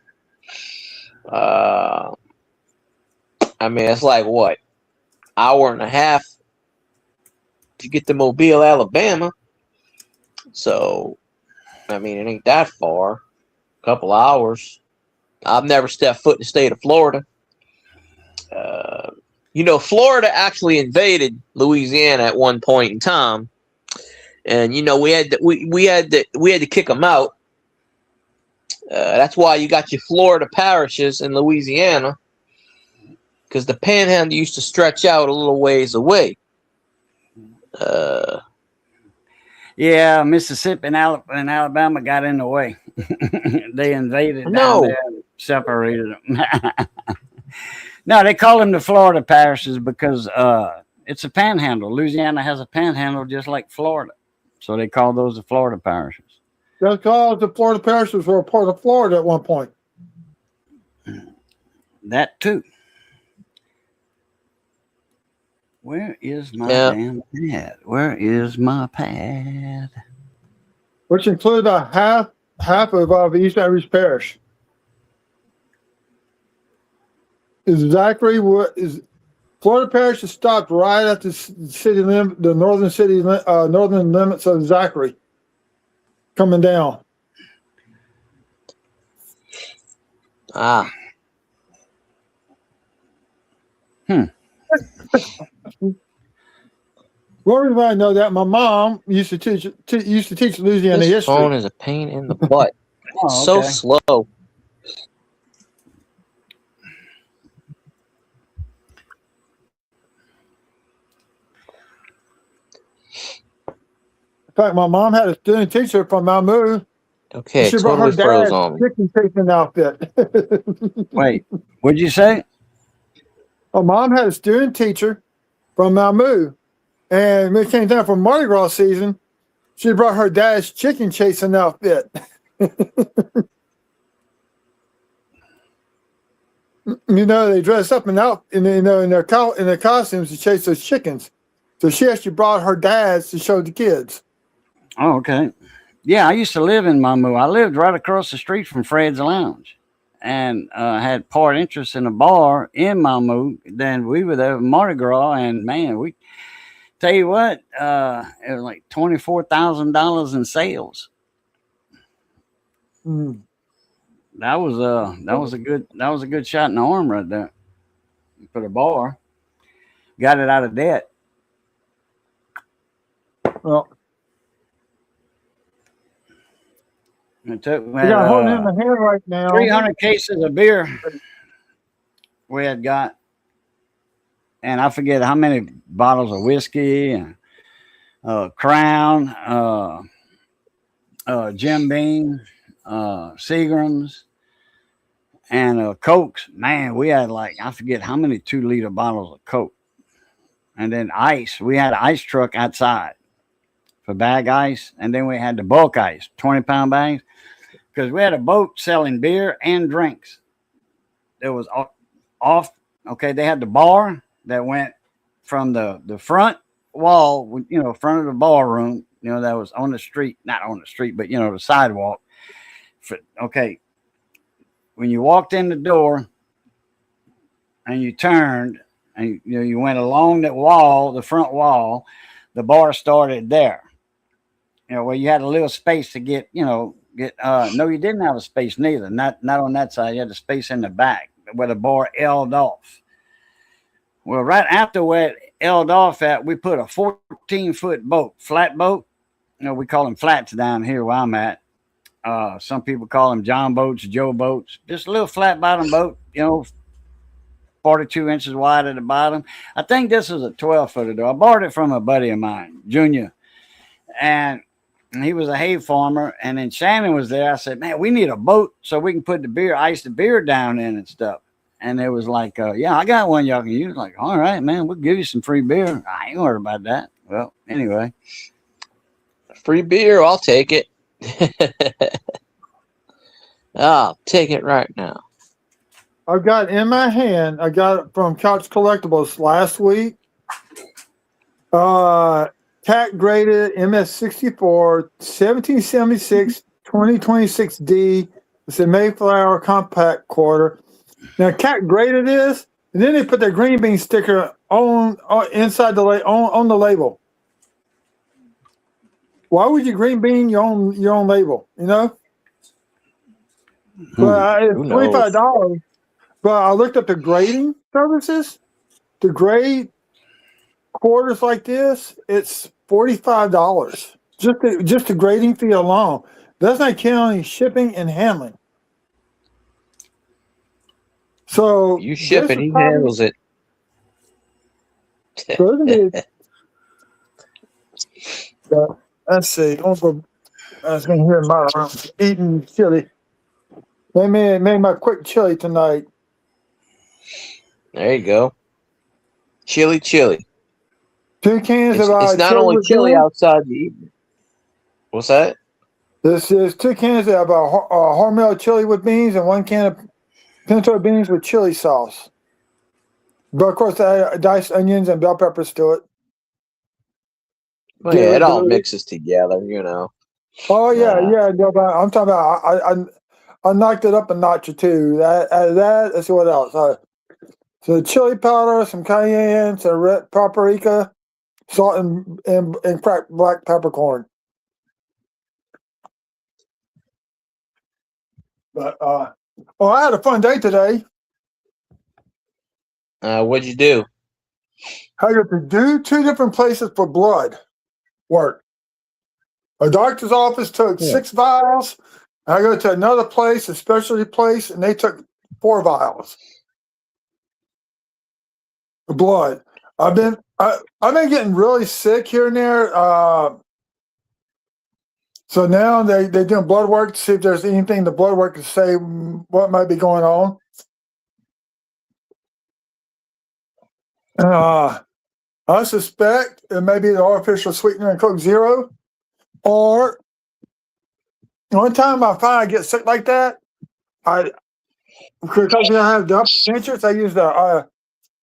I mean, it's like what, hour and a half to get to Mobile, Alabama. So, I mean, it ain't that far. A couple hours. I've never stepped foot in the state of Florida. Florida actually invaded Louisiana at one point in time, and we had to kick them out. That's why you got your Florida parishes in Louisiana, because the Panhandle used to stretch out a little ways away. Yeah, Mississippi and Alabama got in the way. They invaded No. down there and separated them. No, they call them the Florida parishes because it's a panhandle. Louisiana has a panhandle just like Florida. So they call those the Florida parishes. That's because the Florida parishes were a part of Florida at one point. That too. Where is my damn pad? Where is my pad? Which include about half of East Irish Parish. Is Zachary what is Florida Parish is stopped right at the city limit, the northern limits of Zachary, coming down. Ah. One reason why I know that, my mom used to teach Louisiana This history. phone is a pain in the butt. Oh, It's so okay. slow. In fact, my mom had a student teacher from Malmö. Okay, She it brought her totally froze dad's on me. chicken chasing outfit. Wait, what'd you say? My mom had a student teacher from Malmö, and when it came time for Mardi Gras season, she brought her dad's chicken chasing outfit. You know, they dress up in their costumes to chase those chickens. So she actually brought her dad's to show the kids. Oh, okay. Yeah, I used to live in Mamou. I lived right across the street from Fred's Lounge, and had part interest in a bar in Mamou. Then we were there with Mardi Gras, and man, we tell you what, it was like $24,000 in sales. Mm. That was a good shot in the arm right there for the bar. Got it out of debt. Well, It took I got a hold in my hand right now. 300 cases of beer we had got, and I forget how many bottles of whiskey and Crown, Jim Beam, Seagrams, and Cokes. Man, we had like, I forget how many 2-liter bottles of Coke. And then ice. We had an ice truck outside for bag ice, and then we had the bulk ice, 20-pound bags, because we had a boat selling beer and drinks. It was off. Okay, they had the bar that went from the front wall, front of the ballroom, that was on the street, not on the street, but the sidewalk. Okay, when you walked in the door and you turned and you went along that wall, the front wall, the bar started there. Where you had a little space to get. No, you didn't have a space neither. Not on that side. You had a space in the back where the bar held off. Well, right after where it held off at, we put a 14-foot boat, flat boat. We call them flats down here where I'm at. Some people call them John boats, Joe boats. Just a little flat bottom boat, 42 inches wide at the bottom. I think this is a 12-footer though. I borrowed it from a buddy of mine, Junior. And he was a hay farmer. And then Shannon was there. I said, man, we need a boat so we can put ice the beer down in and stuff. And it was like, yeah, I got one y'all can use. Like, all right, man, we'll give you some free beer. I ain't worried about that. Well, anyway. Free beer, I'll take it. I'll take it right now. I've got in my hand, I got it from Couch Collectibles last week. Cat graded MS64 1776 2026D. It's a Mayflower compact quarter. Now, Cat graded this, and then they put their green bean sticker on inside on the label. Why would you green bean your own label? But it's $25. But I looked up the grading services. To grade quarters like this, it's $45. Just the grading fee alone. That's not counting shipping and handling. So you ship it, he handles it. Let's see. I was going to hear my eating chili. They made my quick chili tonight. There you go. Chili. 2 cans It's, of it's not chili only with chili beans. outside the evening. What's that? This is 2 cans of Hormel chili with beans and 1 can of pinto beans with chili sauce. But of course, I add diced onions and bell peppers to it. Well, yeah, it all mixes together, you know. Oh yeah, yeah. No, but I'm talking about. I knocked it up a notch or two. Let's see what else. So chili powder, some cayenne, some red paprika, salt, and cracked black peppercorn. But I had a fun day today. What'd you do? I got to do 2 different places for blood work. A doctor's office took 6 vials. I go to another place, a specialty place, and they took 4 vials of blood. I've been getting really sick here and there. So now they're doing blood work to see if there's anything in the blood work to say what might be going on. I suspect it may be the artificial sweetener in Coke Zero. Or one time I find I get sick like that, because I have the dentures, I use the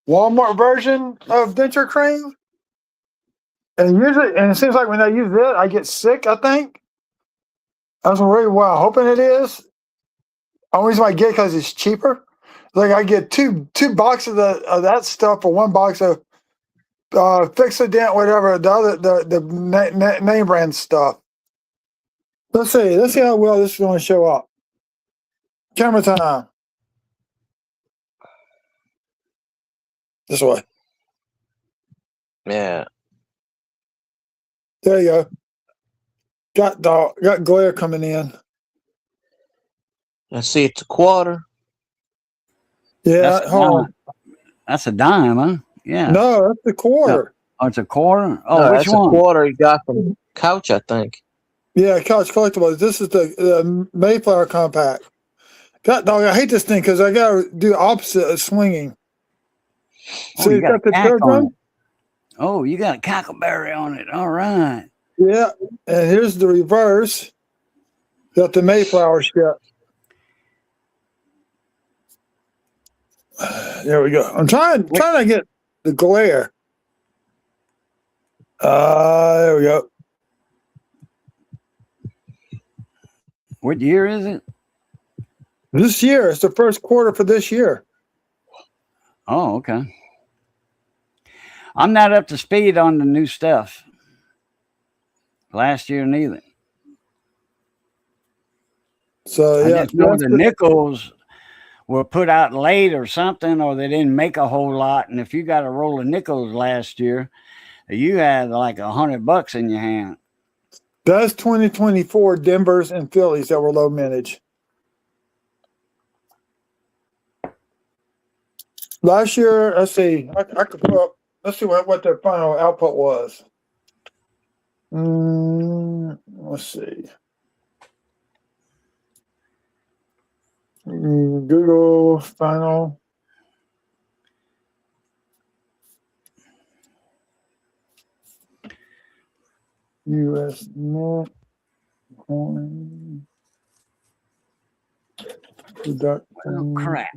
Walmart version of denture cream. And it seems like when I use it, I get sick, I think. That's really what I'm hoping it is. Only reason I get it because it's cheaper. Like I get two boxes of that stuff for 1 box of Fixodent, whatever the name brand stuff. Let's see how well this is going to show up. Camera time. This way. Yeah. There you go. Got glare coming in. Let's see, it's a quarter. Yeah, That's a dime, huh? Yeah. No, that's a quarter. Oh, it's a quarter? Oh, No, which that's one? a quarter you got from Couch, I think. Yeah, Couch Collectibles. This is the Mayflower Compact. God dog, I hate this thing because I got to do the opposite of swinging. Oh, So you you got got the cack third on one? it. Oh, you got a cackleberry on it. All right. Yeah, and here's the reverse. Got the Mayflower ship. There we go. I'm trying to get the glare. There we go. What year is it? This year, it's the first quarter for this year. Oh, okay. I'm not up to speed on the new stuff. Last year, neither. So I yeah, just know the nickels were put out late or something, or they didn't make a whole lot. And if you got a roll of nickels last year, you had like $100 in your hand. That's 2024 Denvers and Phillies that were low mintage. Last year, let's see. I could pull up. Let's see what their final output was. Let's see. Google final. U.S. Net coin production. Oh, crap.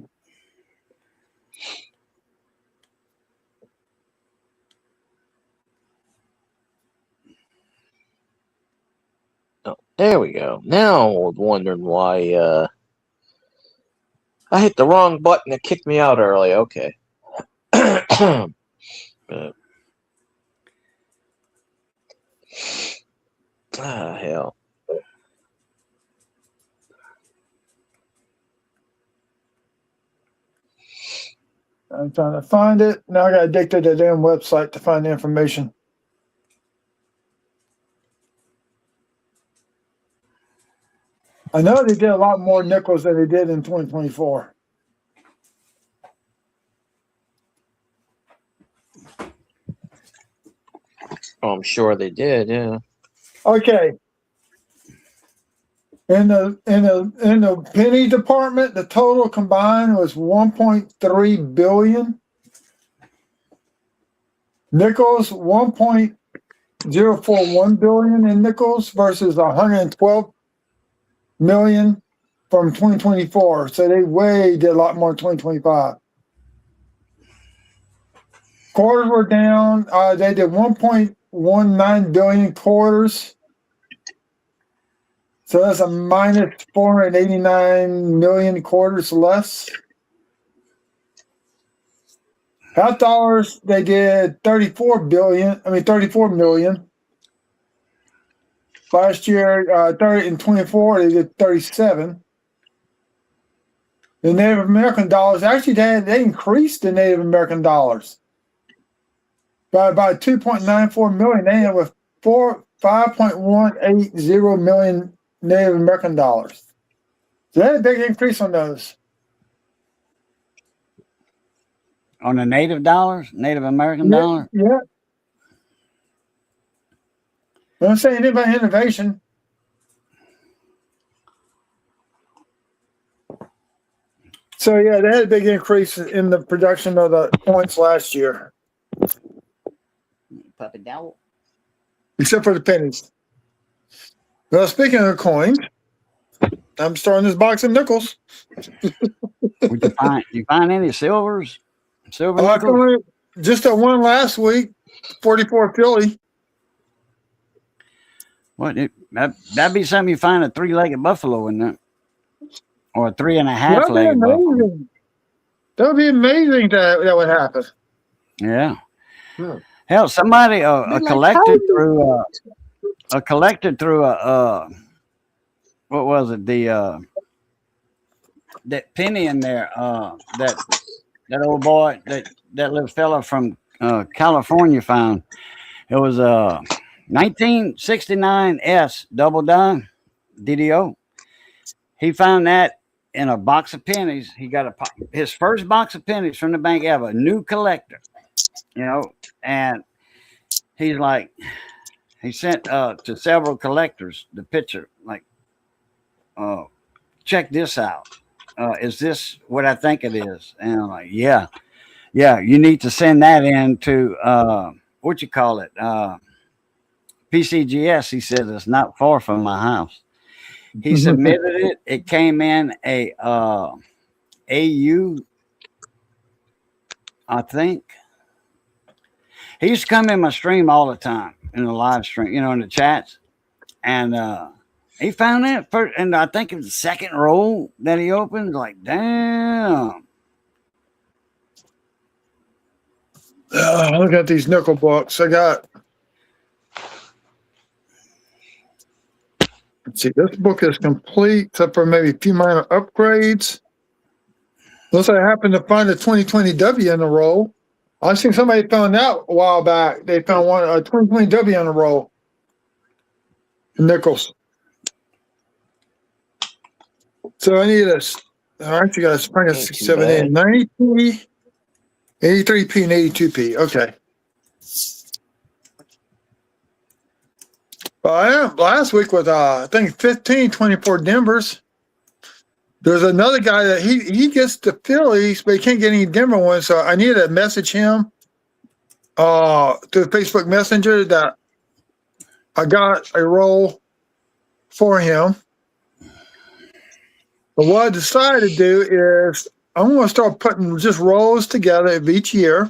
Oh, there we go. Now I was wondering why I hit the wrong button that kicked me out early. Okay. Hell. I'm trying to find it. Now I got addicted to the damn website to find the information. I know they did a lot more nickels than they did in 2024. Oh, I'm sure they did, yeah. Okay. In the penny department, the total combined was 1.3 billion. Nickels 1.041 billion in nickels versus 112 million from 2024. So they way did a lot more in 2025. Quarters were down. They did 1.19 billion quarters. So that's a minus 489 million quarters less. Half dollars, they did 34 million. Last year, 30 and 24, they did 37. The Native American dollars, actually, they increased the Native American dollars by about 2.94 million. They ended with 5.180 million Native American dollars. So they had a big increase on those. On the native dollars, Native American dollar? Yeah. I'm saying anything about innovation. So yeah, they had a big increase in the production of the points last year. Puppy dog. Except for the pennies. Well, speaking of coins, I'm starting this box of nickels. Would you find any silvers? Silver I nickels? found just a one last week, 44 Philly. What? That'd be something you find a 3-legged buffalo in there, or a 3.5-legged buffalo. That would be amazing that would happen. Yeah. Hell, somebody collected through what was it? That penny in there. That old boy, that little fella from California found. It was 1969 S double die DDO. He found that in a box of pennies. He got his first box of pennies from the bank ever. New collector, and he's like, he sent to several collectors the picture, like, check this out. Is this what I think it is? And I'm like, yeah, you need to send that in to what you call it, PCGS. He says it's not far from my house. He submitted it. It came in a AU, I think. He used to come in my stream all the time, in the live stream, in the chats, and he found that first, and I think it was the second roll that he opened. Like, damn. Look at these nickel books. I got. Let's see. This book is complete, except for maybe a few minor upgrades. Unless I happen to find a 2020W in a roll. I think somebody found out a while back. They found a 2020W in a roll. Nickels. So I need I actually got a spring of 678, 90p, 83p, and 82p. Okay. Well, last week was I think 1524 Denvers. There's another guy that he gets the Phillies, but he can't get any Denver ones. So I need to message him through Facebook Messenger that I got a roll for him. But what I decided to do is I'm going to start putting just rolls together of each year.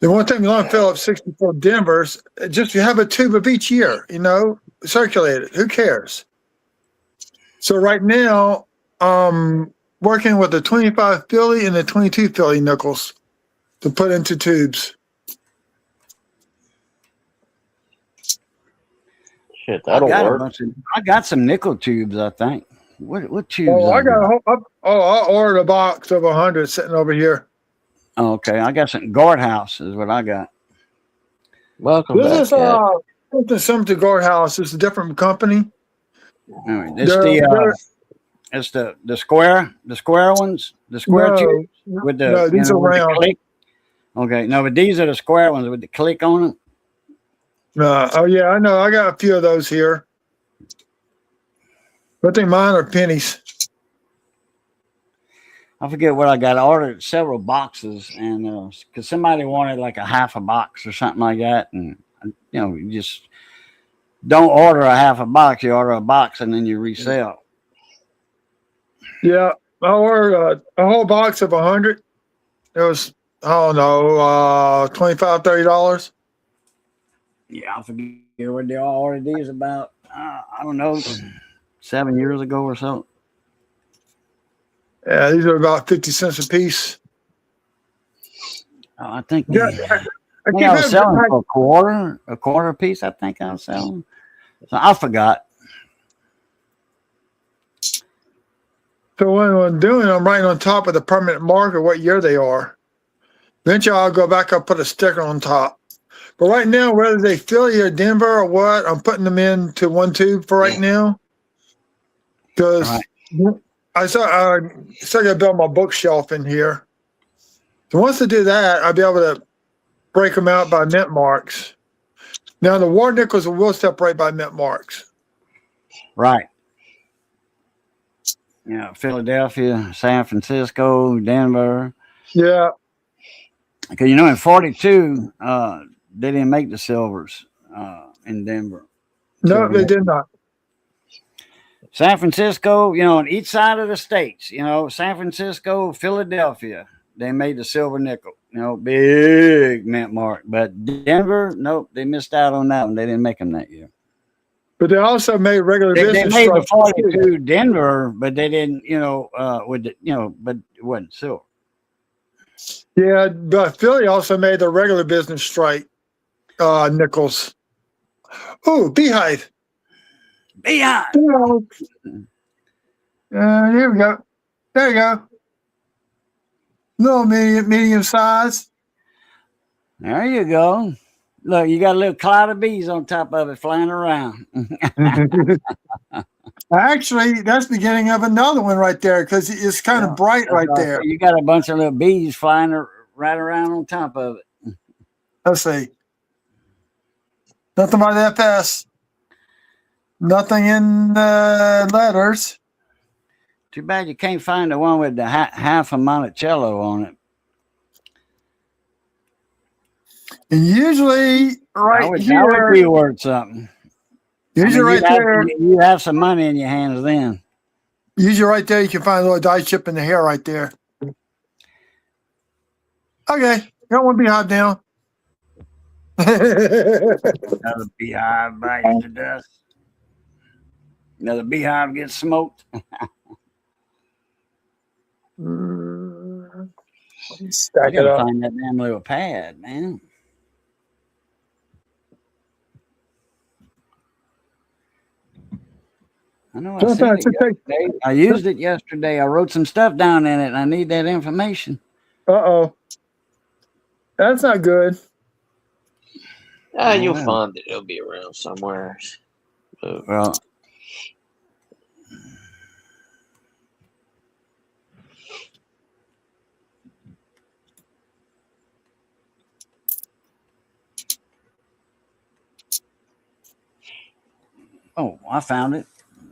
The one thing you want to fill up 64 Denvers, just you have a tube of each year, circulate it. Who cares? So right now, I'm working with the 25 Philly and the 22 Philly nickels to put into tubes. Shit, that'll work. I got some nickel tubes, I think. What tubes? Oh, I ordered a box of 100 sitting over here. Oh, okay, I got some Guardhouse is what I got. Welcome This back, is something to Guardhouse. It's a different company. Anyway, it's the square ones, the square tubes with the these are round. The click. Okay, no, but these are the square ones with the click on them. Oh yeah, I know. I got a few of those here. I think mine are pennies. I forget what I got. I ordered several boxes, and because somebody wanted like a half a box or something like that, and you just don't order a half a box. You order a box, and then you resell. Yeah, I ordered a whole box of 100. It was, I don't know, $25, $30. Yeah, I forget what they all ordered these about. I don't know, 7 years ago or so. Yeah, these are about 50 cents a piece. I think Yeah, I keep I was having selling for a quarter a piece. I think I was selling. So I forgot. So what I'm doing, I'm writing on top of the permanent marker what year they are. Eventually, I'll go back. I'll put a sticker on top. But right now, whether they Philly or Denver or what, I'm putting them into one tube for right now. Because I still got to build my bookshelf in here. So once I do that, I'll be able to break them out by mint marks. Now the war nickels will separate by mint marks. Right. Philadelphia, San Francisco, Denver. Yeah. Because in 42, they didn't make the silvers in Denver. No, they did not. San Francisco, on each side of the states, San Francisco, Philadelphia, they made the silver nickel, big mint mark. But Denver, nope, they missed out on that one. They didn't make them that year. But they also made regular business. They made the 42 Denver, but they didn't, but it wasn't silver. Yeah, but Philly also made the regular business strike nickels. Oh, Beehive. Beehive. Here we go. There you go. Little medium size. There you go. Look, you got a little cloud of bees on top of it flying around. Actually, that's the beginning of another one right there because it's kind of bright right there. You got a bunch of little bees flying right around on top of it. Let's see. Nothing by the FS. Nothing in the letters. Too bad you can't find the one with the half a Monticello on it. And usually, right here, that would be worth something. Usually, right there, you have some money in your hands then. Usually, right there, you can find a little dye chip in the hair right there. Okay, got one beehive down. Another beehive bites to dust. Another beehive gets smoked. Stack it up. Find that damn little pad, man. I know I used it yesterday. I wrote some stuff down in it, and I need that information. Uh-oh. That's not good. You'll find it. It'll be around somewhere. Well, oh, I found it.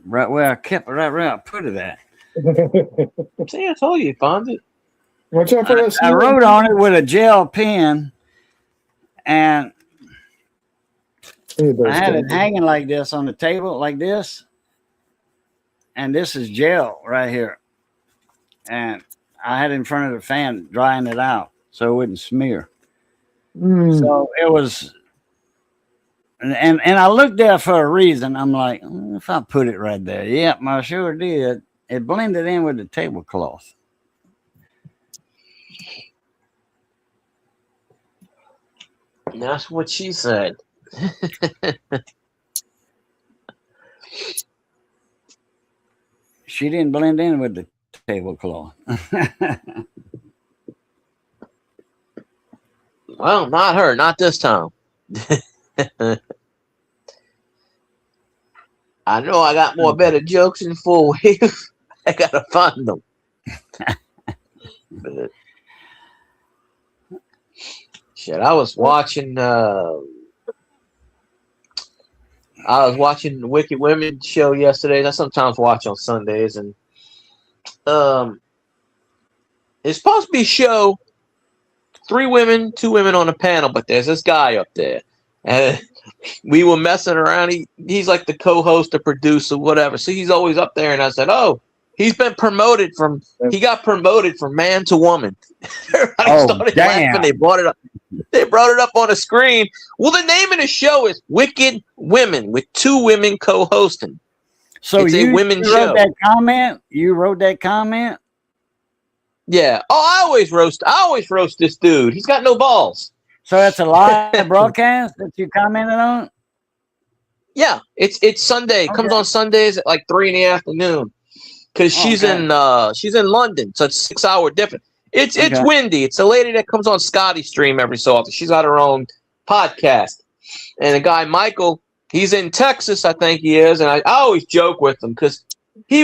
Right where I kept it, right where I put it at. See, I told you found it. Watch out for that. I wrote on it with a gel pen, and I had it hanging like this on the table, like this. And this is gel right here. And I had it in front of the fan drying it out so it wouldn't smear. So it was, and I looked there for a reason. I'm like, if I put it right there. Yep, I sure did. It blended in with the tablecloth. That's what she said. She didn't blend in with the tablecloth. Well, not her. Not this time. I know I got more better jokes in full wave. I gotta find them. But, shit, I was watching I was watching the Wicked Women show yesterday. I sometimes watch on Sundays, and it's supposed to be a show, 3 women, 2 women on a panel, but there's this guy up there, and we were messing around. He's like the co-host, the producer, whatever. So he's always up there, and I said, "Oh, he got promoted from man to woman." Everybody started laughing. They brought it up. They brought it up on the screen. Well, the name of the show is Wicked Women with 2 women co-hosting. So you wrote that comment? You wrote that comment? Yeah. Oh, I always roast this dude. He's got no balls. So that's a live broadcast that you commented on? Yeah, it's Sunday. It comes on Sundays at like 3 in the afternoon. Because she's in London, so it's 6-hour difference. It's Wendy. It's a lady that comes on Scotty's stream every so often. She's got her own podcast. And a guy, Michael, he's in Texas, I think he is. And I always joke with him because he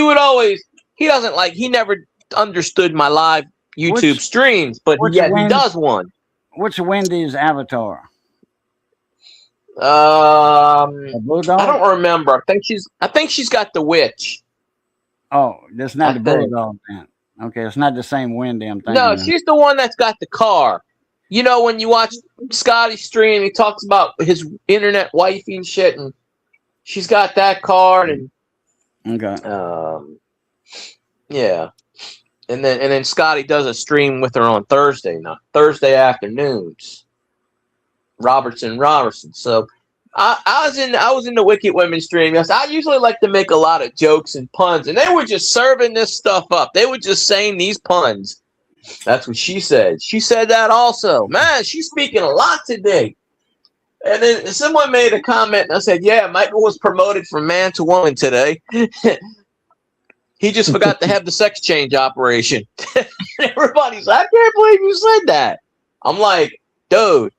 never understood my live YouTube streams, but he does one. What's Wendy's avatar? I don't remember. I think she's got the witch. Oh, that's not the bulldog then. Okay, it's not the same Wendy I'm thinking. No, she's the one that's got the car. You know, when you watch Scotty's stream, he talks about his internet wifey and shit, and she's got that car, and yeah. And then Scotty does a stream with her on Thursday afternoons. Robertson. So I was in the Wicked Women stream. Yes, I usually like to make a lot of jokes and puns, and they were just serving this stuff up. They were just saying these puns. That's what she said. She said that also. Man, she's speaking a lot today. And then someone made a comment, and I said, "Yeah, Michael was promoted from man to woman today. He just forgot to have the sex change operation." Everybody's like, "I can't believe you said that." I'm like, dude.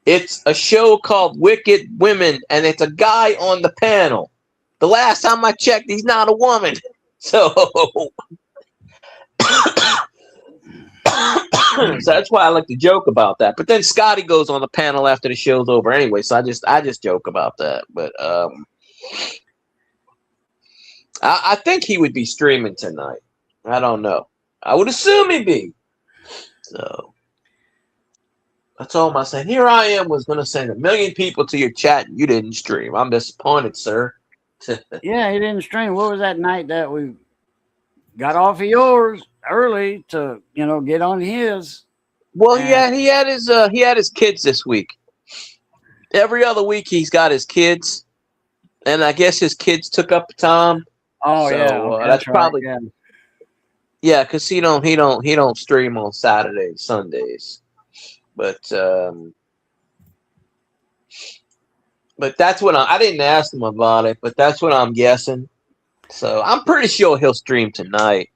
It's a show called Wicked Women, and it's a guy on the panel. The last time I checked, he's not a woman. So, that's why I like to joke about that. But then Scotty goes on the panel after the show's over anyway, so I just joke about that. But I think he would be streaming tonight. I don't know. I would assume he'd be. So. I told him, I said, here I am, was going to send 1 million people to your chat, and you didn't stream. I'm disappointed, sir. Yeah, he didn't stream. What was that night that we got off of yours early to, get on his? Well, he had his kids this week. Every other week he's got his kids, and I guess his kids took up the time. Oh, so, yeah, okay, that's probably because he don't stream on Saturdays, Sundays. But that's what I didn't ask him about it, but that's what I'm guessing. So I'm pretty sure he'll stream tonight.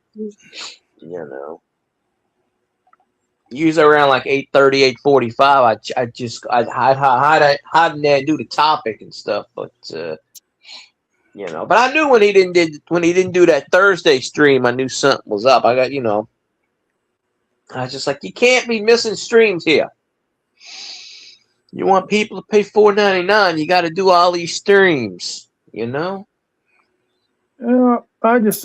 Usually around like 8:30, 8:45. I hide in there and do the topic and stuff, but But I knew when he didn't do that Thursday stream, I knew something was up. I was just like, you can't be missing streams here. You want people to pay $4.99, you got to do all these streams, I just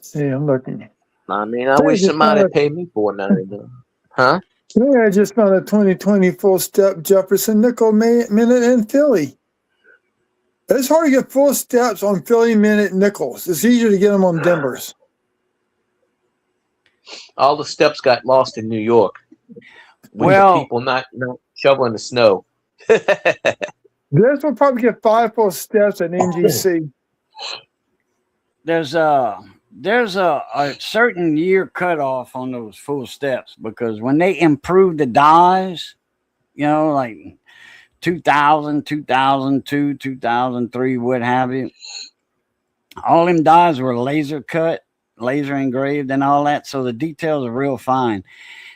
see. I'm looking. I mean, I wish somebody paid me $4.99. Huh? Yeah, I just found a 2020 full step Jefferson Nickel minute in Philly. It's hard to get full steps on Philly minute nickels. It's easier to get them on Denver's. All the steps got lost in New York. Well, people not shoveling the snow. This will probably get 5 full steps at NGC. There's a certain year cutoff on those full steps because when they improved the dies, like 2000, 2002, 2003, what have you, all them dies were laser cut, laser engraved and all that. So the details are real fine.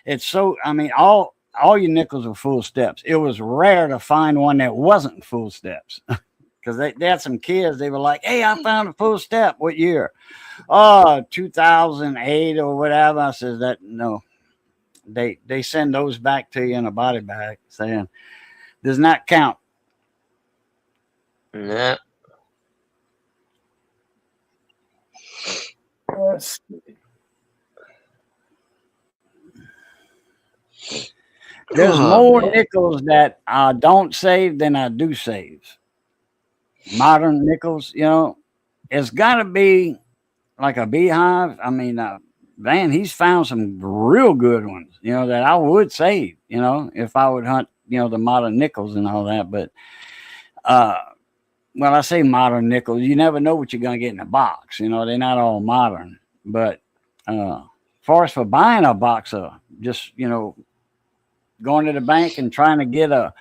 It's so, all your nickels are full steps. It was rare to find one that wasn't full steps because they had some kids. They were like, hey, I found a full step. What year? Oh, 2008 or whatever. I said that, no, they send those back to you in a body bag saying does not count. Yeah. Yes. There's Oh, more man. nickels that I don't save than I do save. Modern nickels, it's got to be like a beehive. I mean, Van, he's found some real good ones, that I would save, if I would hunt, the modern nickels and all that. But, well, I say modern nickels, you never know what you're going to get in a box. They're not all modern. But as far as for buying a box of just, going to the bank and trying to get a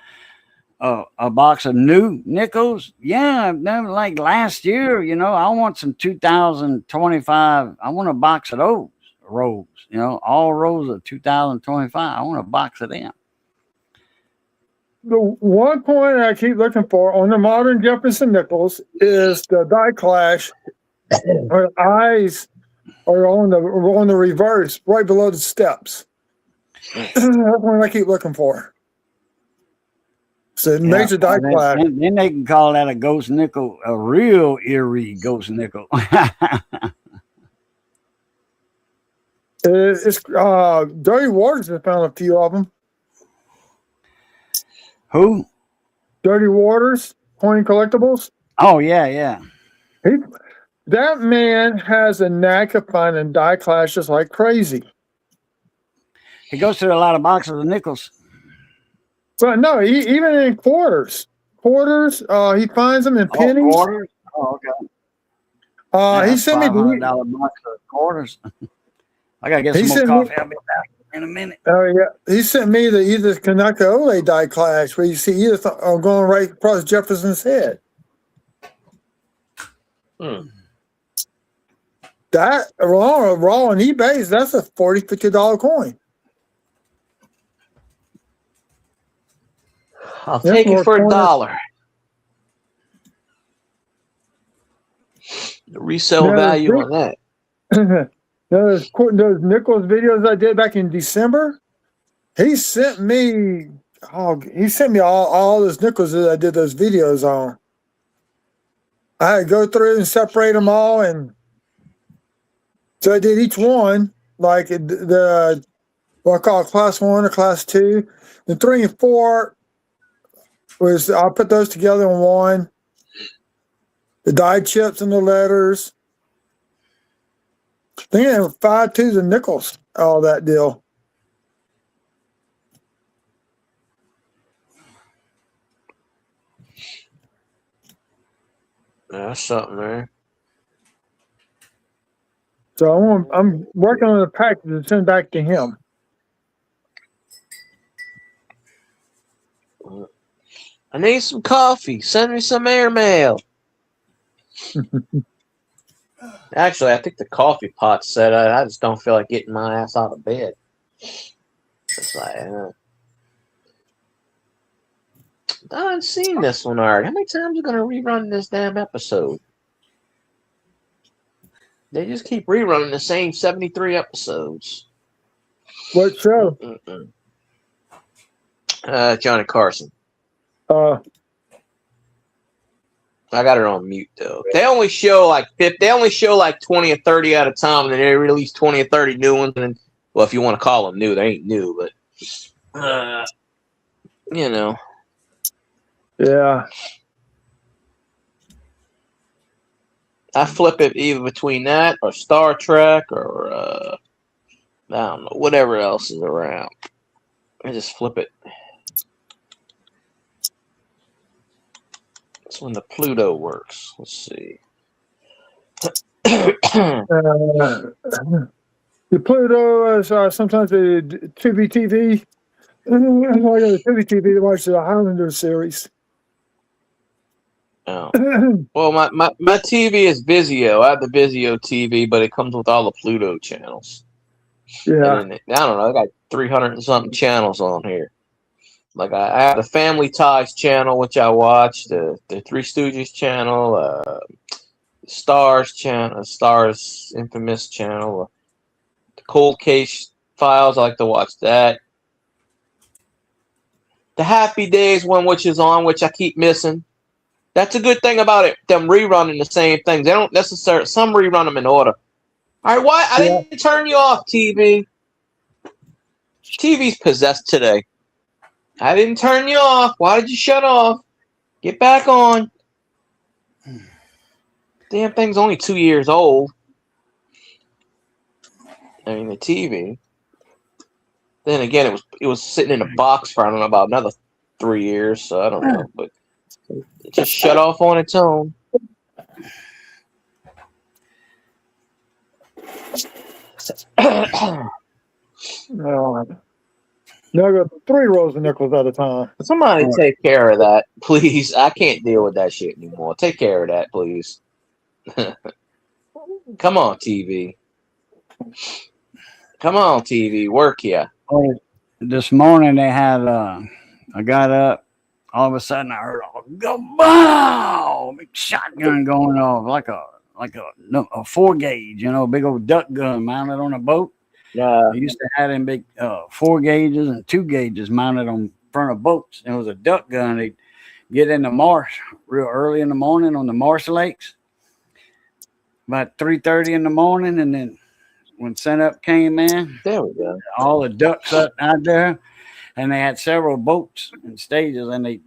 box of new nickels. Yeah, like last year, I want some 2025. I want a box of those rolls, all rolls of 2025. I want a box of them. The one point I keep looking for on the modern Jefferson nickels is the die clash. Her eyes are on the reverse, right below the steps. That's one I keep looking for. So major die clash. Then they can call that a ghost nickel, a real eerie ghost nickel. It's Dirty Waters has found a few of them. Who? Dirty Waters, Coin Collectibles. Oh yeah. That man has a knack of finding die clashes like crazy. He goes through a lot of boxes of nickels. But no, even in quarters, he finds them in pennies. Quarters? Oh, okay. He sent me $500 box of quarters. I gotta get some more coffee. I'll be back in a minute. Oh yeah, he sent me the Edith Kanaka Ole die clash where you see Edith going right across Jefferson's head. That raw on eBay, that's a $40-$50 coin. I'll take it for $1. The resale value on that. Those Nichols videos I did back in December, he sent me all those Nichols that I did those videos on. I had to go through and separate them all, and so I did each one, like the what I call class 1 or class 2. The 3 and 4 was I put those together in one. The die chips and the letters. I think I have 5 twos and nickels, all that deal. That's something, man. So I'm working on a package to send back to him. I need some coffee. Send me some airmail. Actually, I think the coffee pot said I just don't feel like getting my ass out of bed. It's like, I haven't seen this one already. How many times are going to rerun this damn episode? They just keep rerunning the same 73 episodes. What show? Johnny Carson. I got it on mute though. They only show like 20 or 30 at a time, and then they release 20 or 30 new ones. And then, well, if you want to call them new, they ain't new, but Yeah. I flip it either between that or Star Trek or I don't know, whatever else is around. I just flip it. That's when the Pluto works. Let's see. The Pluto is sometimes the Tubi TV. I got the Tubi TV to watch the Highlander series. Oh. Well, my TV is Vizio. I have the Vizio TV, but it comes with all the Pluto channels. Yeah. And I don't know. I got 300 and something channels on here. Like I have the Family Ties channel, which I watch, the Three Stooges channel, Stars channel, Stars Infamous channel, the Cold Case Files. I like to watch that. The Happy Days one, which is on, which I keep missing. That's a good thing about it. Them rerunning the same things. They don't necessarily. Some rerun them in order. All right, why I didn't turn you off, TV? TV's possessed today. I didn't turn you off. Why did you shut off? Get back on. Damn thing's only 2 years old. I mean, the TV. Then again, it was sitting in a box for I don't know about another 3 years, so I don't know, but it just shut off on its own. No, I got 3 rows of nickels at a time. Somebody take care of that, please. I can't deal with that shit anymore. Take care of that, please. Come on, TV. Come on, TV. Work here. Oh, this morning they had I got up, all of a sudden I heard a go big shotgun going off like a 4 gauge, you know, a big old duck gun mounted on a boat. Yeah. They used to have them big 4 gauges and 2 gauges mounted on front of boats. It was a duck gun. They'd get in the marsh real early in the morning on the marsh lakes, about 3:30 in the morning, and then when sunup came in, There we go. all the ducks up out there, and they had several boats and stages, and they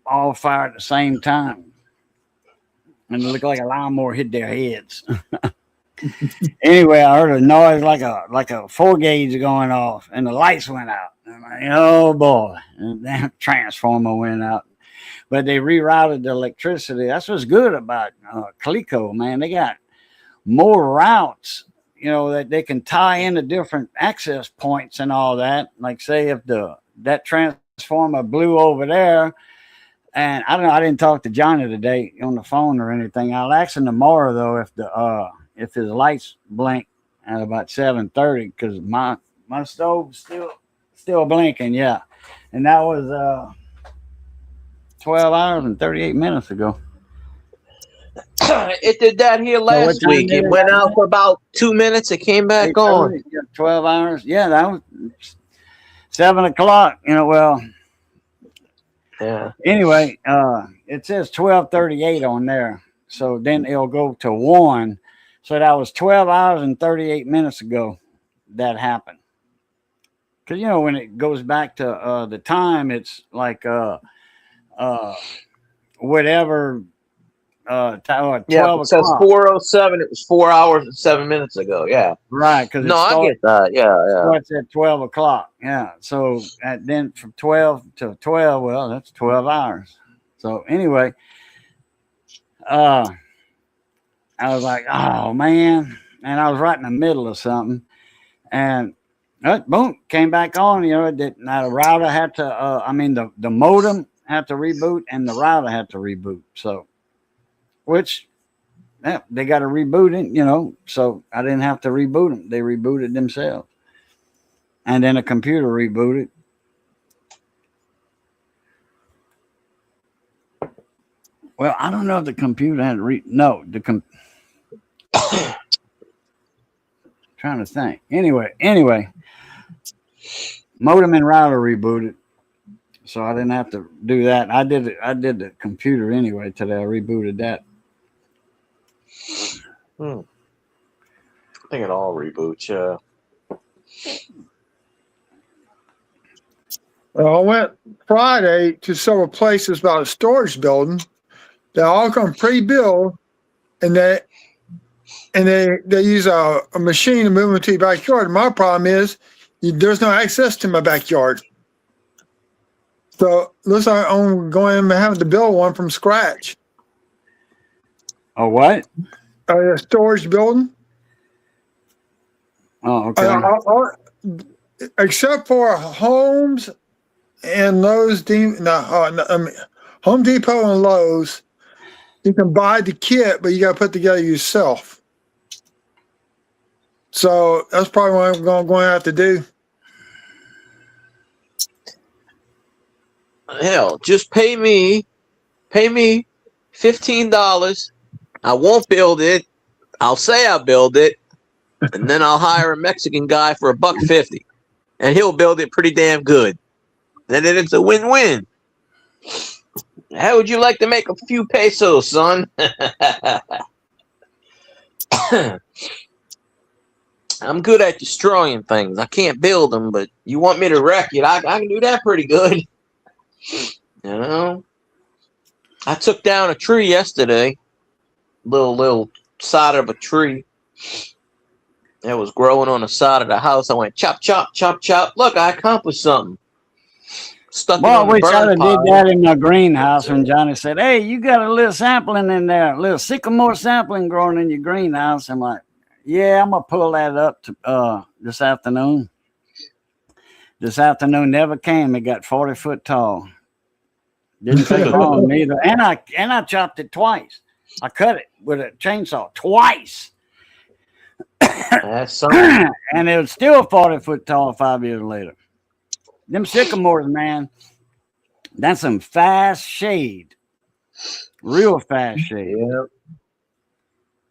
all fired at the same time, and it looked like a lawnmower hit their heads. Anyway, I heard a noise like a 4 gauge going off, and the lights went out. I'm like, oh boy, and the transformer went out. But they rerouted the electricity. That's what's good about Coleco, man. They got more routes, you know, that they can tie into different access points and all that. Like, say if that transformer blew over there, and I don't know, I didn't talk to Johnny today on the phone or anything. I'll ask him tomorrow though if his lights blink at about 7:30, because my stove's still blinking, yeah. And that was 12 hours and 38 minutes ago. It did that here last week. It went out for about 2 minutes. It came back on. 12 hours. Yeah, that was 7 o'clock. You know, well, Yeah. anyway, it says 12:38 on there. So then it'll go to 1. So that was 12 hours and 38 minutes ago that happened. Because, you know, when it goes back to the time, it's like whatever. 12 Yeah, it says o'clock. 4:07. It was 4 hours and 7 minutes ago. Yeah. Right. Because No, I get that. Yeah, yeah. starts at 12 o'clock. Yeah. So then from 12 to 12, well, that's 12 hours. So anyway, I was like, oh man. And I was right in the middle of something. And boom, came back on. You know, the router had to, the modem had to reboot and the router had to reboot. So, which, yeah, they got to reboot it, you know, so I didn't have to reboot them. They rebooted themselves. And then a computer rebooted. Well, I don't know if the computer had trying to think. Anyway, modem and router rebooted. So I didn't have to do that. I did the computer anyway today. I rebooted that. I think it all reboots, yeah. Well, I went Friday to several places about a storage building. They all come pre-built, and they use a machine to move into your backyard. My problem is there's no access to my backyard. So looks like I'm going and having to build one from scratch. A what? A storage building. Oh, okay. Except for Homes and Lowe's, Home Depot and Lowe's, you can buy the kit, but you got to put together yourself. So that's probably what I'm going to have to do. Hell, just pay me $15. I won't build it. I'll say I build it, and then I'll hire a Mexican guy for $1.50, and he'll build it pretty damn good. Then it's a win-win. How would you like to make a few pesos, son? I'm good at destroying things. I can't build them, but you want me to wreck it? I can do that pretty good. You know? I took down a tree yesterday. Little side of a tree that was growing on the side of the house. I went chop, chop, chop, chop. Look, I accomplished something. Stuck it Well, on the we sort burn of pile. did that in the greenhouse when Johnny said, "Hey, you got a little sapling in there, a little sycamore sapling growing in your greenhouse." I'm like, "Yeah, I'm gonna pull that up to, this afternoon." This afternoon never came. It got 40 foot tall. Didn't take long either. And I chopped it twice. I cut it with a chainsaw twice. That's something. And it was still 40 foot tall 5 years later. Them sycamores, man, that's some fast shade. Real fast shade. Yeah.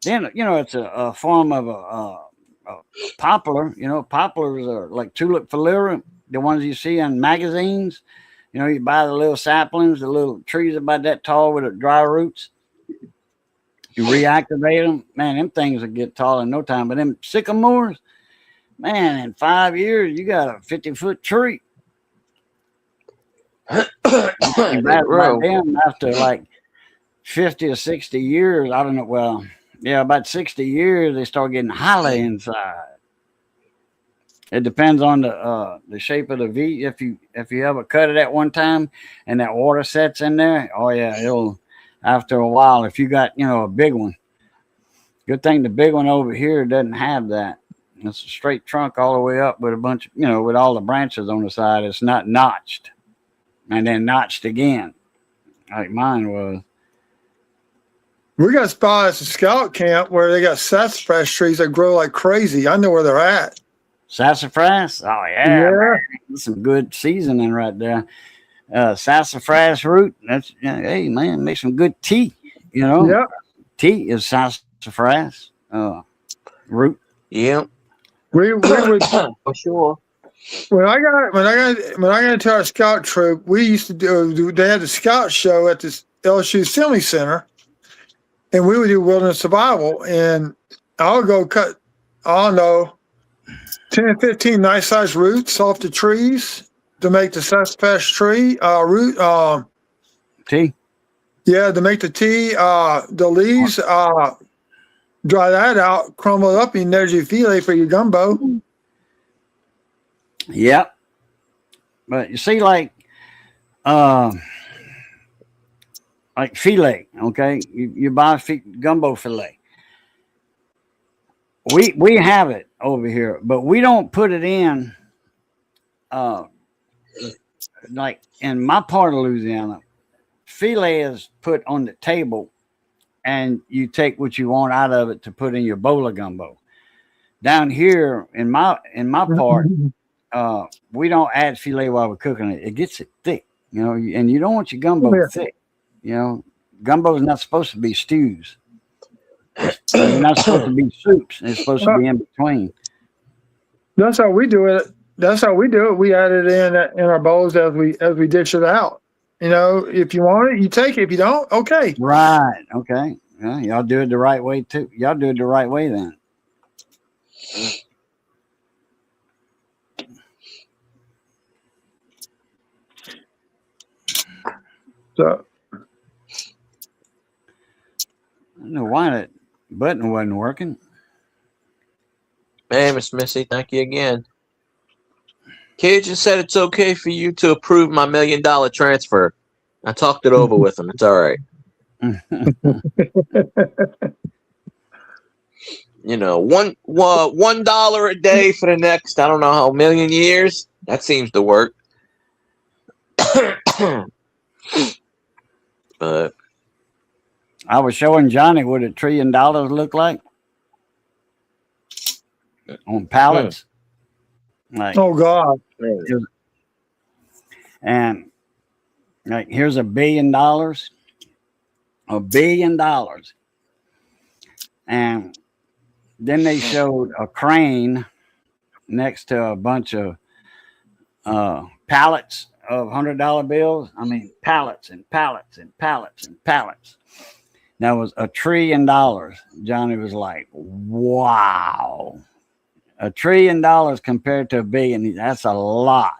Then, it's a form of a poplar. Poplars are like tulip philera, the ones you see in magazines. You buy the little saplings, the little trees about that tall with the dry roots. You reactivate them, man, them things will get tall in no time. But them sycamores, man, in 5 years, you got a 50-foot tree. Right then, after like 50 or 60 years, I don't know. Well, yeah, about 60 years, they start getting hollow inside. It depends on the shape of the V. If you ever cut it at one time and that water sets in there, oh yeah, it'll after a while. If you got a big one, good thing the big one over here doesn't have that. It's a straight trunk all the way up with a bunch of with all the branches on the side. It's not notched and then notched again, like mine was. We got spots at Scout Camp where they got sassafras trees that grow like crazy. I know where they're at. Sassafras? Oh, yeah. That's some good seasoning right there. Sassafras root. That's, hey, man, make some good tea, Yeah. Tea is sassafras root. Yeah. We would for sure. when I got into our scout troop, we used to do they had the scout show at this LSU Assembly Center, and we would do wilderness survival, and I would go cut, I don't know, 10, 15 nice sized roots off the trees to make the sassafras tree root Tea. Yeah, to make the tea, the leaves, dry that out, crumble it up, and there's your filet for your gumbo. Yep. But you see, like filet, okay? You buy gumbo filet. We have it over here, but we don't put it in like in my part of Louisiana. Filet is put on the table and you take what you want out of it to put in your bowl of gumbo. Down here in my part, we don't add filet while we're cooking it. It gets it thick, and you don't want your gumbo thick. Gumbo is not supposed to be stews. It's not supposed to be soups. It's supposed to be in between. That's how we do it. We add it in our bowls as we dish it out. If you want it, you take it. If you don't, okay. Right. Okay. Yeah, y'all do it the right way too. Y'all do it the right way then. So I don't know why that button wasn't working. Hey, Miss Missy, thank you again. Cajun said it's okay for you to approve my $1 million transfer. I talked it over with him. It's all right. $1 a day for the next, I don't know how million years. That seems to work. But I was showing Johnny what $1 trillion look like on pallets. Like, oh God. And like, here's $1 billion. $1 billion. And then they showed a crane next to a bunch of pallets of $100 bills. I mean, pallets and pallets and pallets and pallets. That was $1 trillion. Johnny was like, wow. $1 trillion compared to $1 billion. That's a lot.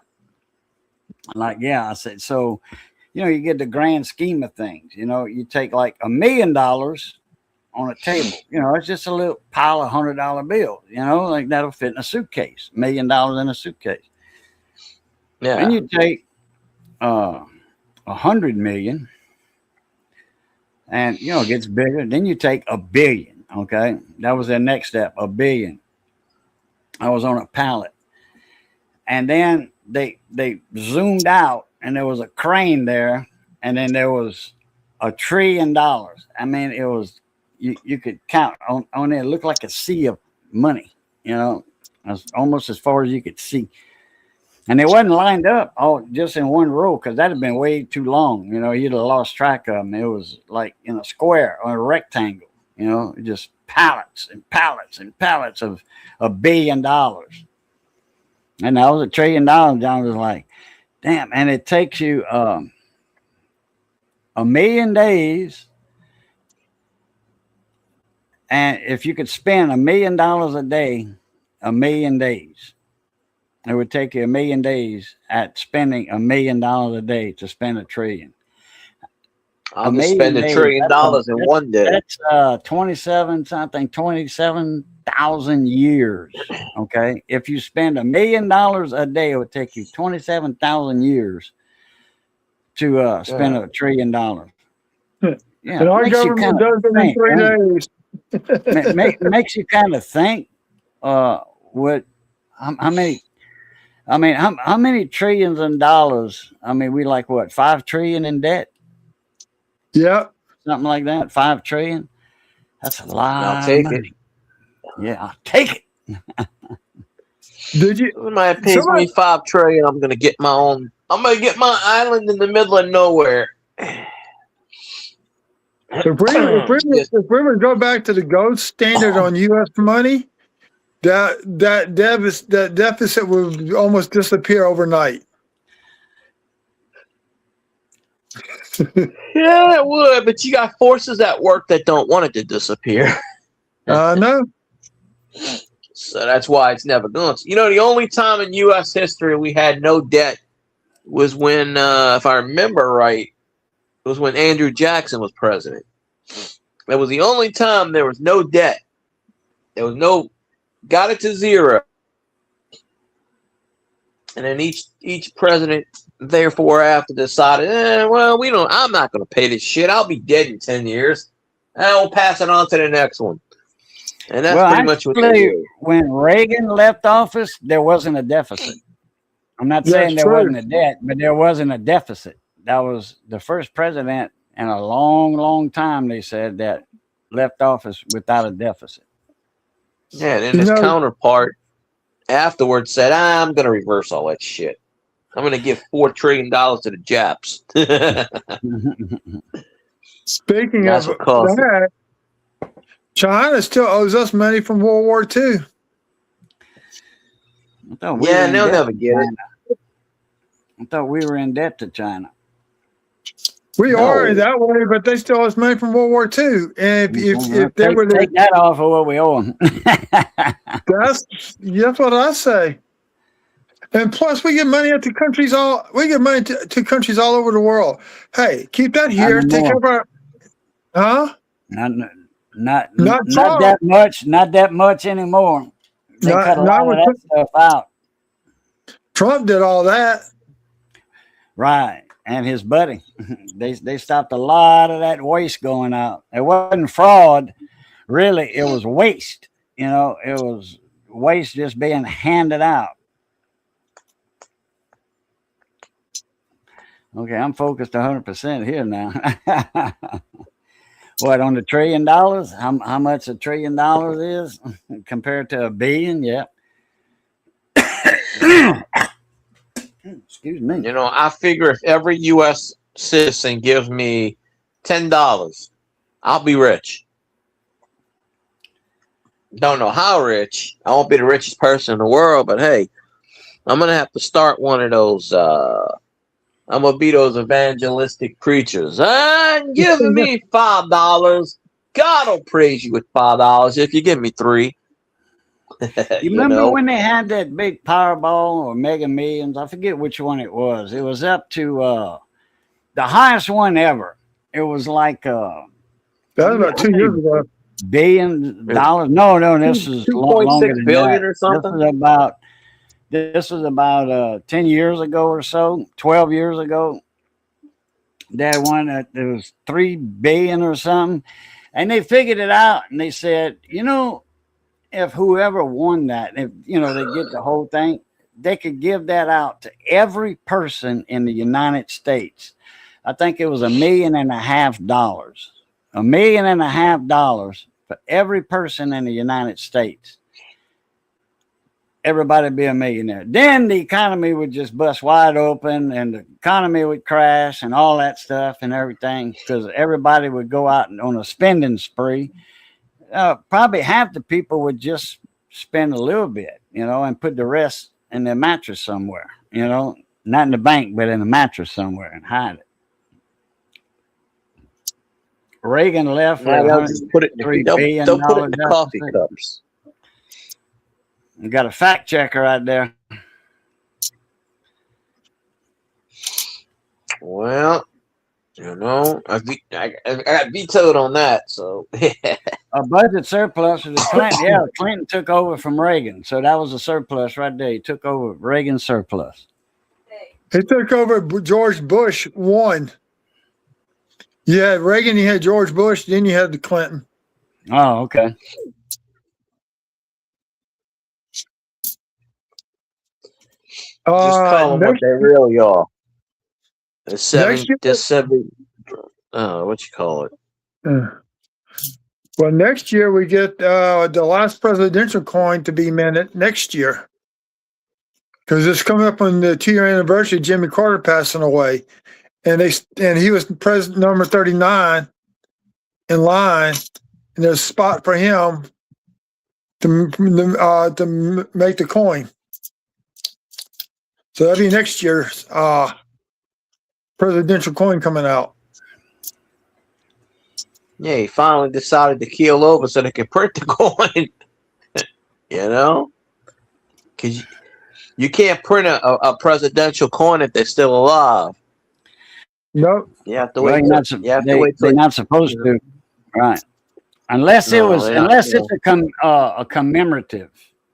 I'm like, yeah, I said, so, you get the grand scheme of things. You take like $1 million on a table. It's just a little pile of $100 bills. Like that'll fit in a suitcase. $1 million in a suitcase. Yeah. Then you take 100 million, and it gets bigger. Then you take 1 billion. Okay, that was their next step. 1 billion. I was on a pallet, and then they zoomed out, and there was a crane there, and then there was $1 trillion. I mean, it was you could count on it. It looked like a sea of money. Almost as far as you could see. And it wasn't lined up all just in one row, because that'd have been way too long. You'd have lost track of them. It was like in a square or a rectangle. Just pallets and pallets and pallets of $1 billion. And that was $1 trillion. John was like, damn. And it takes you 1 million days. And if you could spend $1 million a day, 1 million days. It would take you 1 million days at spending $1 million a day to spend $1 trillion. I'll just spend $1 trillion in one day. That's 27,000 years. Okay. If you spend $1 million a day, it would take you 27,000 years to spend $1 trillion. Yeah. And our government does it in 3 days. Makes you kind of think how many trillions in dollars? I mean, we like what, 5 trillion in debt? Yeah. Something like that. 5 trillion. That's a lot. I'll take it. Yeah, I'll take it. Did you? Somebody pays me $5 trillion. I'm gonna get my own. I'm gonna get my island in the middle of nowhere. If we were to go back to the gold standard on U.S. money, that deficit would almost disappear overnight. Yeah, it would, but you got forces at work that don't want it to disappear. No. So that's why it's never going to. The only time in U.S. history we had no debt was when, if I remember right, it was when Andrew Jackson was president. That was the only time there was no debt. There was no, got it to zero. And then each president, therefore, after decided, I'm not going to pay this shit. I'll be dead in 10 years. And we'll pass it on to the next one. And that's pretty much what they do. When Reagan left office, there wasn't a deficit. I'm not saying there wasn't a debt, but there wasn't a deficit. That was the first president in a long, long time, they said, that left office without a deficit. Yeah, and then his counterpart afterwards said, I'm going to reverse all that shit. I'm going to give $4 trillion to the Japs. Speaking of that, China still owes us money from World War II. Yeah, and they'll never get it. I thought we were in debt to China. We are that way, but they still owe us money from World War II. And if they were to take that off of what we owe them. that's what I say. And plus, we give money to countries all countries all over the world. Hey, keep that here. Take care of our, Not that much. Not that much anymore. They cut a lot of that stuff out. Trump did all that, right? And his buddy, they stopped a lot of that waste going out. It wasn't fraud, really. It was waste. It was waste just being handed out. Okay, I'm focused 100% here now. What, on the $1 trillion? How much $1 trillion is compared to $1 billion? Yeah. Excuse me. I figure if every U.S. citizen gives me $10, I'll be rich. Don't know how rich. I won't be the richest person in the world, but hey, I'm gonna have to start one of those I'm gonna be those evangelistic preachers. Give me $5. God will praise you with $5 if you give me $3. You remember when they had that big Powerball or Mega Millions? I forget which one it was. It was up to the highest one ever. It was like That was about 2 years ago. $1 billion. No, this is longer than billion that. or something. This was about 10 years ago or so, 12 years ago. They had one that there was $3 billion or something, and they figured it out. And they said, if whoever won that, if they get the whole thing, they could give that out to every person in the United States. I think it was $1.5 million. $1.5 million for every person in the United States. Everybody be a millionaire. Then the economy would just bust wide open and the economy would crash and all that stuff and everything because everybody would go out on a spending spree. Probably half the people would just spend a little bit, and put the rest in their mattress somewhere, not in the bank, but in a mattress somewhere and hide it. Reagan left with $103 billion. Don't put it in the coffee cups. You got a fact checker right there. Well, I got vetoed on that. So a budget surplus was Clinton. Yeah, Clinton took over from Reagan, so that was a surplus right there. He took over Reagan's surplus. He took over George Bush 1. You had Reagan, you had George Bush, then you had the Clinton. Oh, okay. Just call them what they really are. What you call it? Well, next year we get the last presidential coin to be minted next year. Because it's coming up on the 2-year anniversary of Jimmy Carter passing away. And he was president number 39 in line, and there's a spot for him to make the coin. So that'll be next year's presidential coin coming out. Yeah, he finally decided to keel over so they can print the coin. Because you can't print a presidential coin if they're still alive. Nope. You have to wait. They're not supposed to, right? Unless it's a commemorative,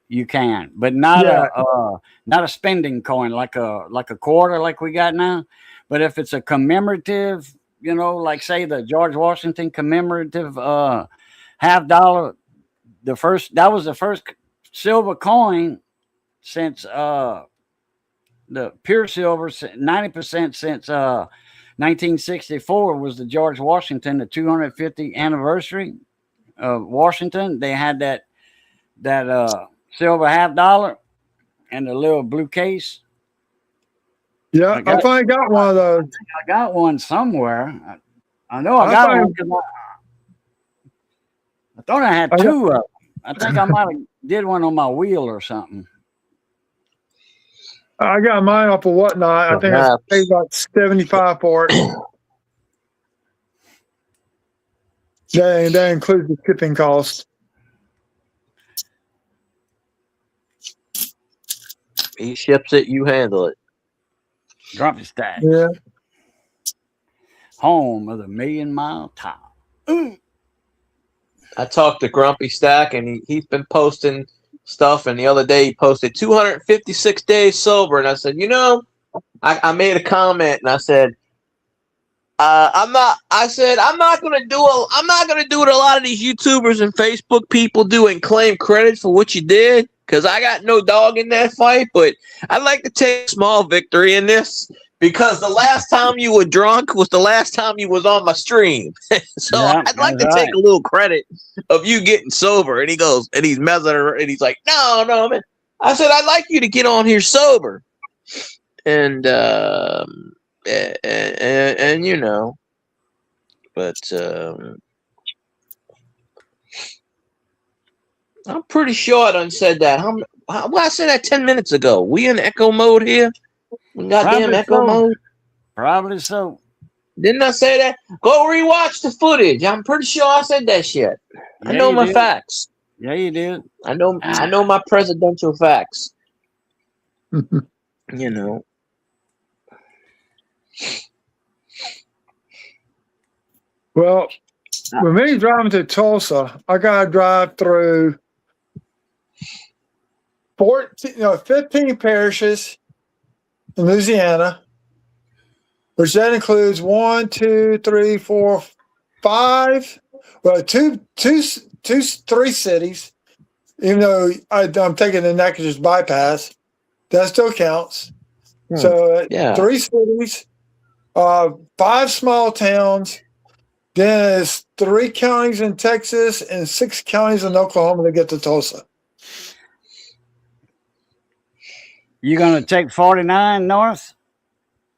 you can, but not a spending coin like a quarter like we got now. But if it's a commemorative, like say the George Washington commemorative $50, that was the first silver coin since the pure silver 90% since 1964 was the George Washington, the 250th anniversary of Washington. They had that silver $50 and the little blue case. Yeah, I finally got one of those. I got one somewhere. I know I got one because I thought I had two of them. I think I might have did one on my wheel or something. I got mine off of Whatnot. I think I paid about $75 for it. That includes the shipping cost. He ships it, you handle it. Grumpy Stack. Yeah. Home of the Million Mile Top. I talked to Grumpy Stack, and he's been posting stuff, and the other day he posted 256 days sober, and I said, I made a comment, and I said, I'm not gonna do what a lot of these YouTubers and Facebook people do and claim credit for what you did, because I got no dog in that fight, but I'd like to take a small victory in this, because the last time you were drunk was the last time you was on my stream. So I'd like to take a little credit of you getting sober. And he goes, and he's messing around, and he's like, no, man. I said, I'd like you to get on here sober. And but I'm pretty sure I done said that. I said that 10 minutes ago. We in echo mode here? Goddamn echo mode? Probably so. Didn't I say that? Go rewatch the footage. I'm pretty sure I said that shit. I Yeah, know you my did. facts. Yeah, you did. I know my presidential facts. You know. Well, with me driving to Tulsa, I gotta drive through 15 parishes in Louisiana, which that includes 1, 2, 3, 4, 5. Well, three cities. Even though I'm taking the Natchitoches bypass, that still counts. So Yeah. 3 cities, 5 small towns. Then it's 3 counties in Texas and 6 counties in Oklahoma to get to Tulsa. You gonna take 49 north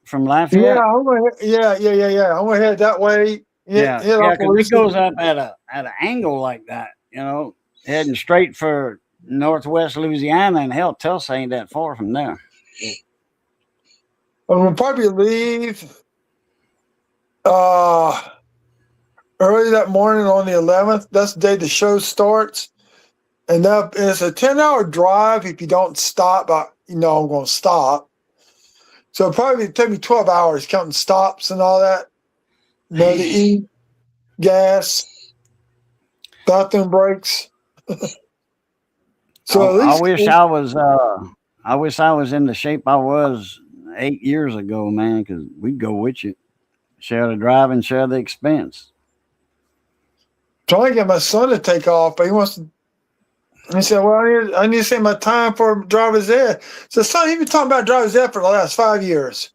from Lafayette? Yeah, I'm gonna head that way. Yeah, Hit off because it Alicia. goes up at an angle like that, heading straight for northwest Louisiana, and hell, Tulsa ain't that far from there. I'm gonna probably leave early that morning on the 11th. That's the day the show starts, and it's a 10-hour drive if you don't stop. I'm going to stop. So it'll probably take me 12 hours counting stops and all that. To eat, gas, bathroom breaks. So at least I wish I was in the shape I was 8 years ago, man, because we'd go with you. Share the drive and share the expense. trying to get my son to take off, but he wants to. He said, "Well, I need to save my time for driver's ed." So, son, he's been talking about driver's ed for the last 5 years.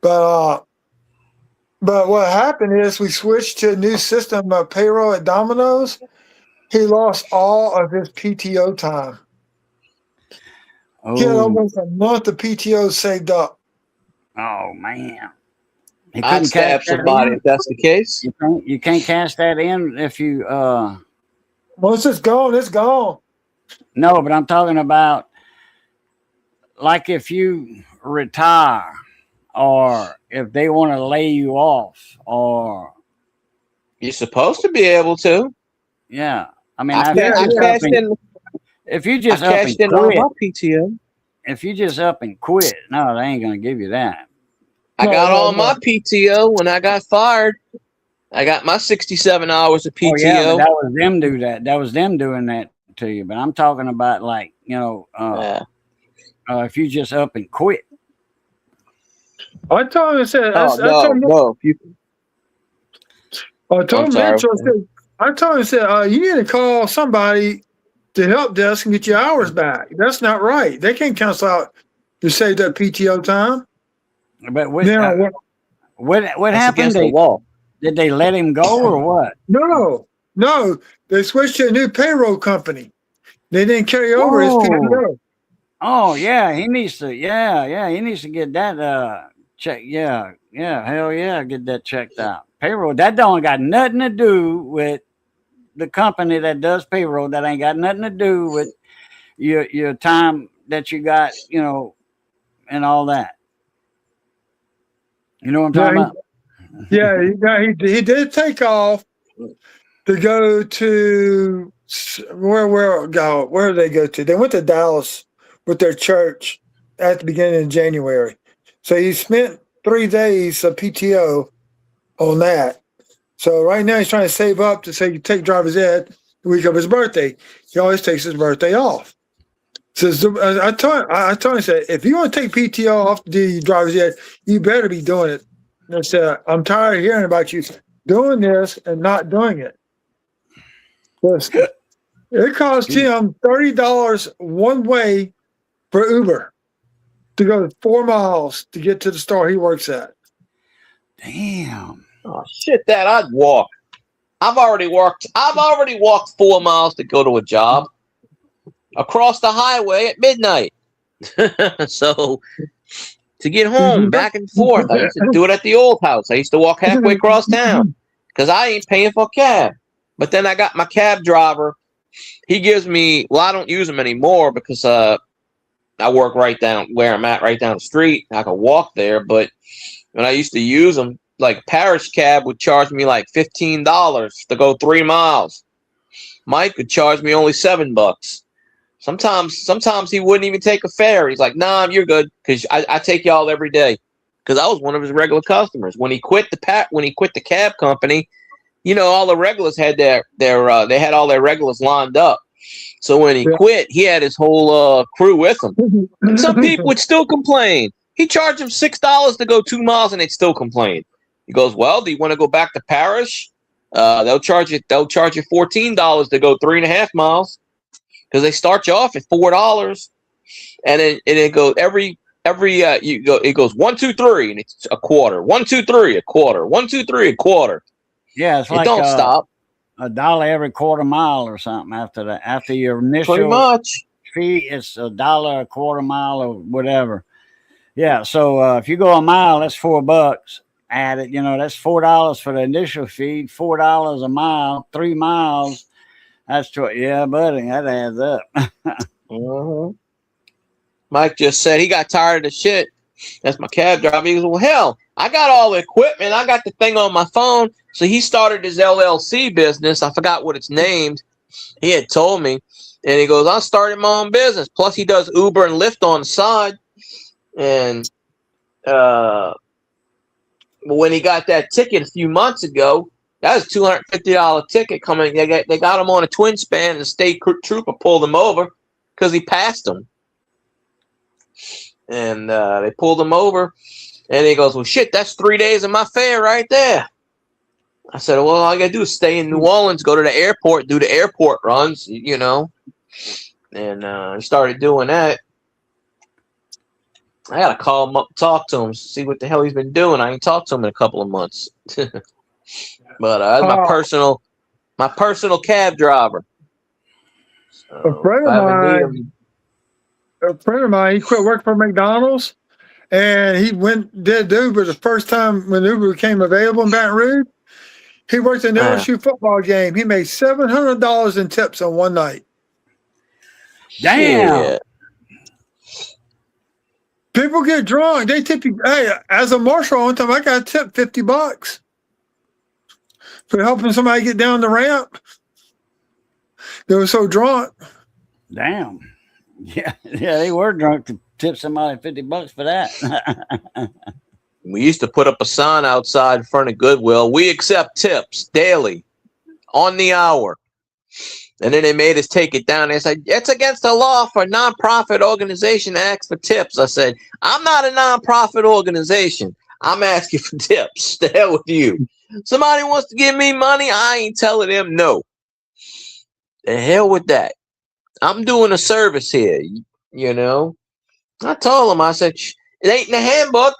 But what happened is we switched to a new system of payroll at Domino's. He lost all of his PTO time. He had almost a month of PTO saved up. Oh man! He I'd couldn't stab cash that somebody in? if that's the case. You can't cash that in if you Once it's gone, it's gone. No, but I'm talking about like if you retire or if they want to lay you off or You're supposed to be able to. yeah. I mean, I cashed in. if you I just up and cashed in all quit, my PTO. if you just up and quit, no, they ain't gonna give you that. I No, got no, all no. my PTO when I got fired. I got my 67 hours of PTO. Oh yeah, but that was them do that. That was them doing that to you. But I'm talking about like if you just up and quit. I told him, I said, I told I'm Mitchell, sorry. I told him, I said, you need to call somebody to help desk and get your hours back. That's not right. They can't cancel out to save that PTO time. But what Now, what That's happened? against the wall. Did they let him go or what? no, they switched to a new payroll company. They didn't carry over his PTO. Oh yeah, he needs to. Yeah, he needs to get that check. Yeah, hell yeah, get that checked out. Payroll that don't got nothing to do with the company that does payroll. That ain't got nothing to do with your time that you got, and all that. You know what I'm talking about? Yeah, he did take off to go to where did they go to? They went to Dallas with their church at the beginning of January. So he spent 3 days of PTO on that. So right now he's trying to save up to say you take driver's ed the week of his birthday. He always takes his birthday off. So I told him, I said, if you want to take PTO off to do driver's ed, you better be doing it. And I said, I'm tired of hearing about you doing this and not doing it. It cost him $30 one way for Uber to go 4 miles to get to the store he works at. Damn. Oh shit! That I'd walk. I've already walked 4 miles to go to a job across the highway at midnight. So to get home back and forth, I used to do it at the old house. I used to walk halfway across town because I ain't paying for a cab. But then I got my cab driver. He gives me, well, I don't use him anymore because I work right down where I'm at, right down the street. I can walk there, but when I used to use them, like Parish Cab would charge me like $15 to go 3 miles. Mike would charge me only $7. Sometimes he wouldn't even take a fare. He's like, "Nah, you're good," because I take y'all every day. Because I was one of his regular customers. When he quit the cab company, all the regulars had they had all their regulars lined up. So when he quit, he had his whole crew with him. And some people would still complain. He charged them $6 to go 2 miles, and they'd still complain. He goes, "Well, do you want to go back to Parish? They'll charge you $14 to go 3.5 miles, because they start you off at $4, and it goes it goes 1, 2, 3, and it's a quarter. 1, 2, 3, a quarter. 1, 2, 3, a quarter. Yeah, it's like don't stop. $1 every quarter mile or something after your initial Pretty much fee. It's $1 a quarter mile or whatever. Yeah, so if you go a mile, that's $4. Add it, that's $4 for the initial fee, $4 a mile, 3 miles. That's true. Yeah, buddy, that adds up. Mike just said he got tired of the shit. That's my cab driver. He goes, "Well, hell, I got all the equipment. I got the thing on my phone." So he started his LLC business. I forgot what it's named. He had told me. And he goes, "I started my own business." Plus, he does Uber and Lyft on the side. And when he got that ticket a few months ago, that was a $250 ticket coming. They got him on a twin span, and the state trooper pulled him over because he passed him. And they pulled him over, and he goes, "Well, shit, that's 3 days of my fare right there." I said, "Well, all I got to do is stay in New Orleans, go to the airport, do the airport runs, And he started doing that. I got to call him up, talk to him, see what the hell he's been doing. I ain't talked to him in a couple of months. But that's my personal cab driver. So a friend of mine, he quit working for McDonald's, and he did Uber the first time when Uber became available in Baton Rouge. He worked an LSU football game. He made $700 in tips on one night. Damn. Yeah. People get drunk. They tip you. Hey, as a marshal, one time I got tipped $50 for helping somebody get down the ramp. They were so drunk. Damn. Yeah, they were drunk to tip somebody $50 for that. We used to put up a sign outside in front of Goodwill. "We accept tips daily, on the hour." And then they made us take it down. They said, "It's against the law for a nonprofit organization to ask for tips." I said, "I'm not a nonprofit organization. I'm asking for tips. The hell with you. Somebody wants to give me money, I ain't telling them no. The hell with that. I'm doing a service here, I told them, I said, "It ain't in the handbook."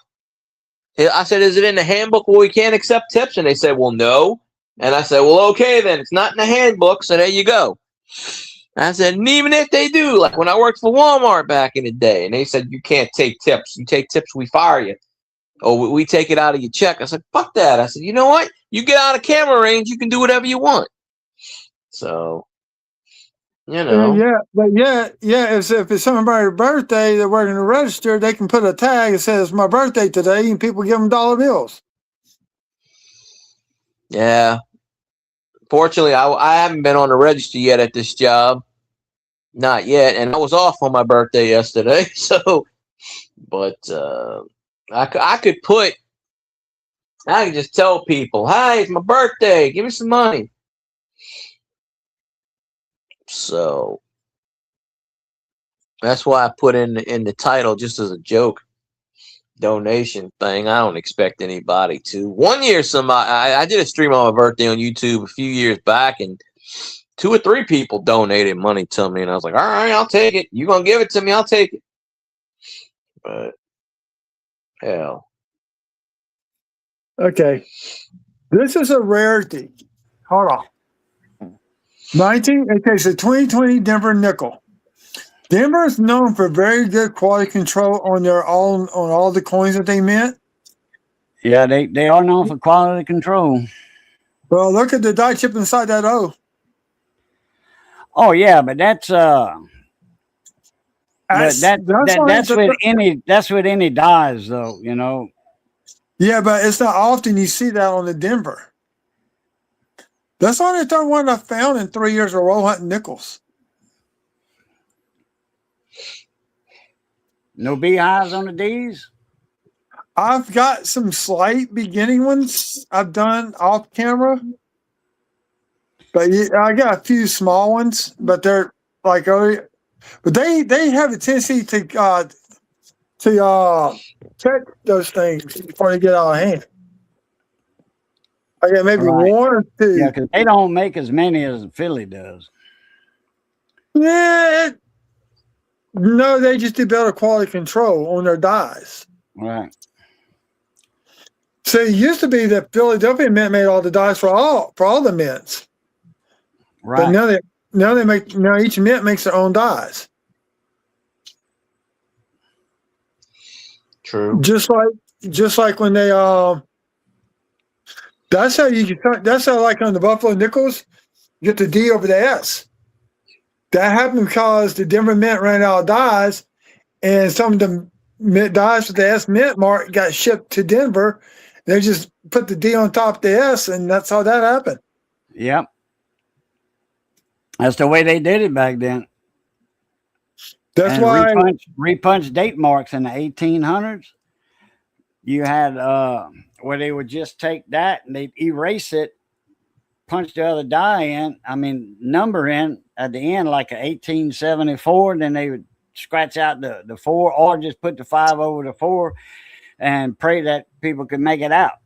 I said, "Is it in the handbook where we can't accept tips?" And they said, "Well, no." And I said, "Well, okay, then. It's not in the handbook, so there you go." I said, "And even if they do, like when I worked for Walmart back in the day, and they said, you can't take tips. You take tips, we fire you. Or we take it out of your check." I said, "Fuck that." I said, "You know what? You get out of camera range, you can do whatever you want." So, Yeah, but if it's somebody's birthday, they're working the register, they can put a tag that says "my birthday today," and people give them dollar bills. Yeah. Fortunately, I haven't been on the register yet at this job. Not yet. And I was off on my birthday yesterday. So, but I could just tell people, "Hey, it's my birthday. Give me some money." So that's why I put in the title just as a joke. Donation thing. I don't expect anybody to. One year, I did a stream on my birthday on YouTube a few years back, and 2 or 3 people donated money to me, and I was like, "All right, I'll take it. You're gonna give it to me, I'll take it." But hell. Okay, this is a rarity. Hold on. It takes a 2020 Denver nickel. Denver is known for very good quality control on all the coins that they mint. Yeah, they are known for quality control. Well, look at the die chip inside that O. Oh yeah, but that's But that's with any dies though, you know. Yeah, but it's not often you see that on the Denver. That's only the third one I found in 3 years of roll hunting nickels. No beehives on the D's? I've got some slight beginning ones I've done off camera. But I got a few small ones, but they're like, but they have a tendency to check those things before they get out of hand. I got maybe Right. one or two. Yeah, because they don't make as many as Philly does. Yeah, no, they just do better quality control on their dies. Right. So it used to be that Philadelphia Mint made all the dies for all the mints. Right. But now each mint makes their own dies. True. Just like when they that's how like on the Buffalo Nickels, you get the D over the S. That happened because the Denver Mint ran out of dies, and some of the mint dies with the S mint mark got shipped to Denver. They just put the D on top of the S, and that's how that happened. Yep. That's the way they did it back then. That's and why repunch date marks in the 1800s. You had where they would just take that and they'd erase it, punch the other die in. I mean, number in at the end like a 1874. Then they would scratch out the 4 or just put the 5 over the 4 and pray that people could make it out.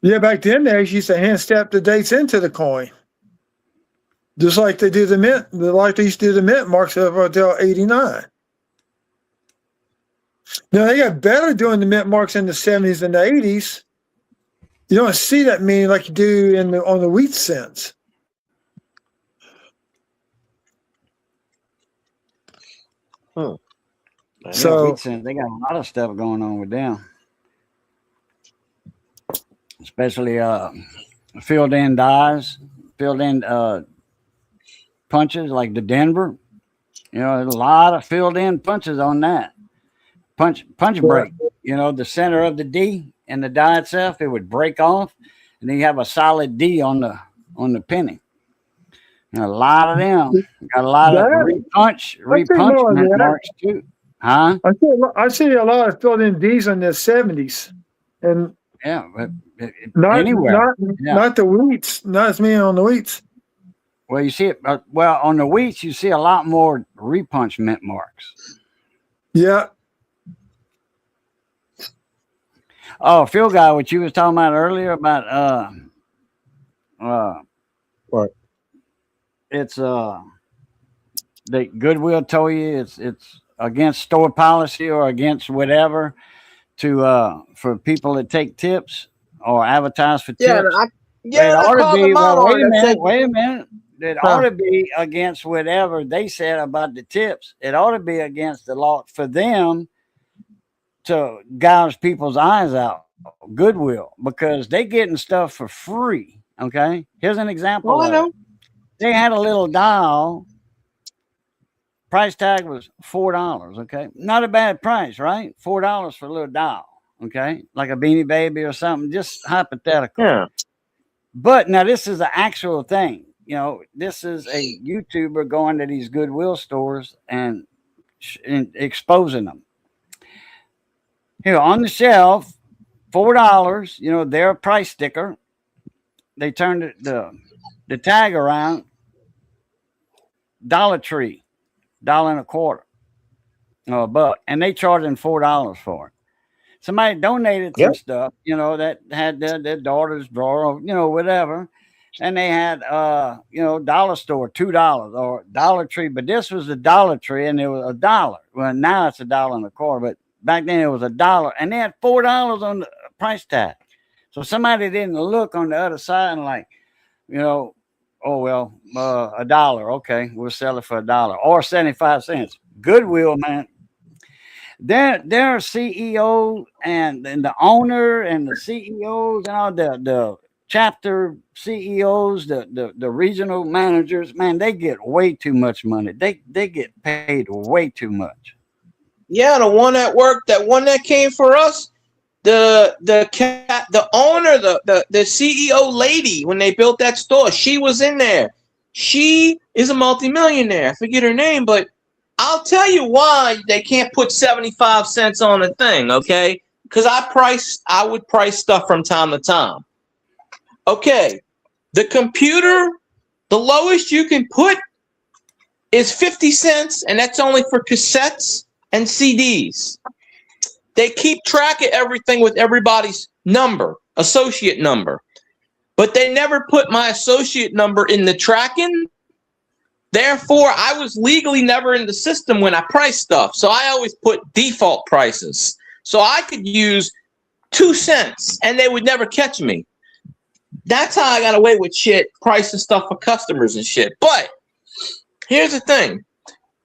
Yeah, back then they used to hand stamp the dates into the coin. Just like they do the mint, like they used to do the mint marks up until 89. Now they got better doing the mint marks in the 70s and the 80s. You don't see that many like you do on the wheat cents. So yeah, they got a lot of stuff going on with them, especially filled in dies, filled in punches like the Denver. You know, there's a lot of filled in punches on that. Punch break. You know, the center of the D and the die itself, it would break off, and then you have a solid D on the penny. And a lot of them got a lot of repunch marks too. Huh? I see a lot of filled in D's in the 70s, and yeah, but not anywhere. Not the wheats, not as many on the wheats. Well, you see it. Well, on the wheats, you see a lot more repunch mint marks. Yeah. Oh, Phil guy, what you was talking about earlier about what? It's the Goodwill told you it's against store policy or against whatever to for people that take tips or advertise for tips. Wait a minute. It ought to be against whatever they said about the tips. It ought to be against the law for them to gouge people's eyes out. Goodwill, because they getting stuff for free. Okay, here's an example. Oh, I know. They had a little dial. Price tag was $4. Okay, not a bad price, right? $4 for a little dial. Okay, like a Beanie Baby or something. Just hypothetical. Yeah. But now this is an actual thing. You know, this is a YouTuber going to these Goodwill stores and exposing them. Here on the shelf, $4. You know, their price sticker. They turned the tag around. Dollar Tree, $1.25, or a buck, and they charging $4 for it. Somebody donated some stuff, you know, that had their daughter's drawer, you know, whatever. And they had, you know, dollar store, $2 or Dollar Tree. But this was a Dollar Tree and it was $1. Well, now it's $1.25, but back then it was $1. And they had $4 on the price tag. So somebody didn't look on the other side and like, you know, oh, well, $1. Okay, we'll sell it for $1 or 75 cents. Goodwill, man. Their CEO and the owner and the CEOs and all the chapter CEOs, the regional managers, man, they get way too much money. They get paid way too much. Yeah, the one at work, that one that came for us, the owner, the CEO lady, when they built that store, she was in there. She is a multimillionaire. I forget her name, but I'll tell you why they can't put 75 cents on a thing, okay? Because I would price stuff from time to time. Okay, the computer, the lowest you can put is 50 cents, and that's only for cassettes and CDs. They keep track of everything with everybody's number, associate number. But they never put my associate number in the tracking. Therefore, I was legally never in the system when I priced stuff. So I always put default prices. So I could use 2 cents and they would never catch me. That's how I got away with shit, pricing stuff for customers and shit. But here's the thing.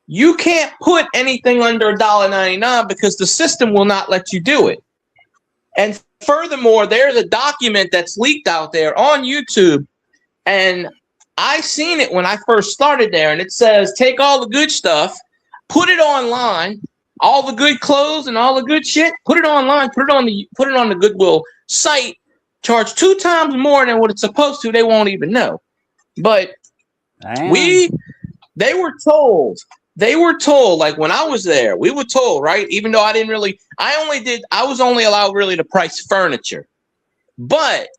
You can't put anything under $1.99 because the system will not let you do it. And furthermore, there's a document that's leaked out there on YouTube, and I seen it when I first started there, and it says take all the good stuff, put it online, all the good clothes and all the good shit, put it online, put it on the Goodwill site, charge 2 times more than what it's supposed to. They won't even know. But they were told, like when I was there, we were told, right? Even though I was only allowed really to price furniture. But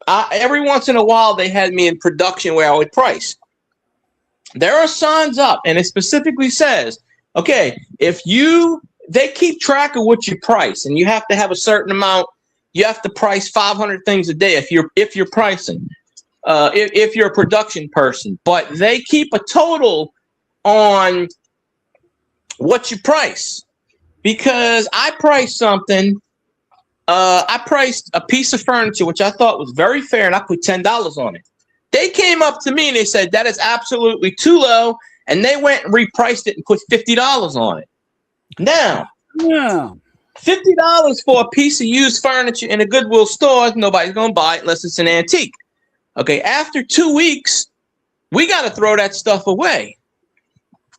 every once in a while, they had me in production where I would price. There are signs up, and it specifically says, okay, they keep track of what you price, and you have to have a certain amount. You have to price 500 things a day if you're pricing, if you're a production person. But they keep a total on what you price, because I priced something. I priced a piece of furniture, which I thought was very fair, and I put $10 on it. They came up to me and they said, that is absolutely too low. And they went and repriced it and put $50 on it. Now, $50 for a piece of used furniture in a Goodwill store, nobody's going to buy it unless it's an antique. Okay, after 2 weeks, we got to throw that stuff away.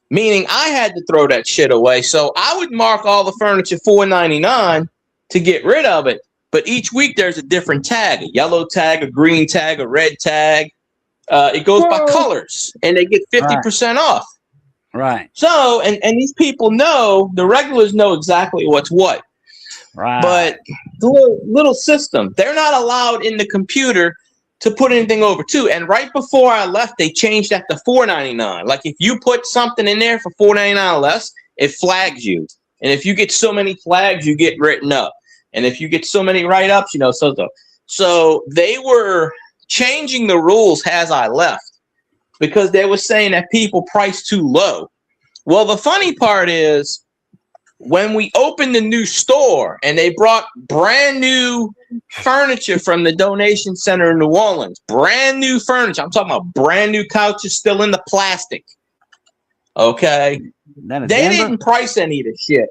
Meaning I had to throw that shit away. So I would mark all the furniture $4.99 to get rid of it. But each week there's a different tag, a yellow tag, a green tag, a red tag. It goes by colors, and they get 50% off. Right. So, and these people know, the regulars know exactly what's what. Right. But the little system, they're not allowed in the computer to put anything over too. And right before I left, they changed that to $4.99. Like if you put something in there for $4.99 less, it flags you. And if you get so many flags, you get written up. And if you get so many write-ups, So they were changing the rules as I left because they were saying that people price too low. Well, the funny part is when we opened the new store and they brought brand new furniture from the donation center in New Orleans, brand new furniture. I'm talking about brand new couches still in the plastic. Okay. They didn't price any of the shit.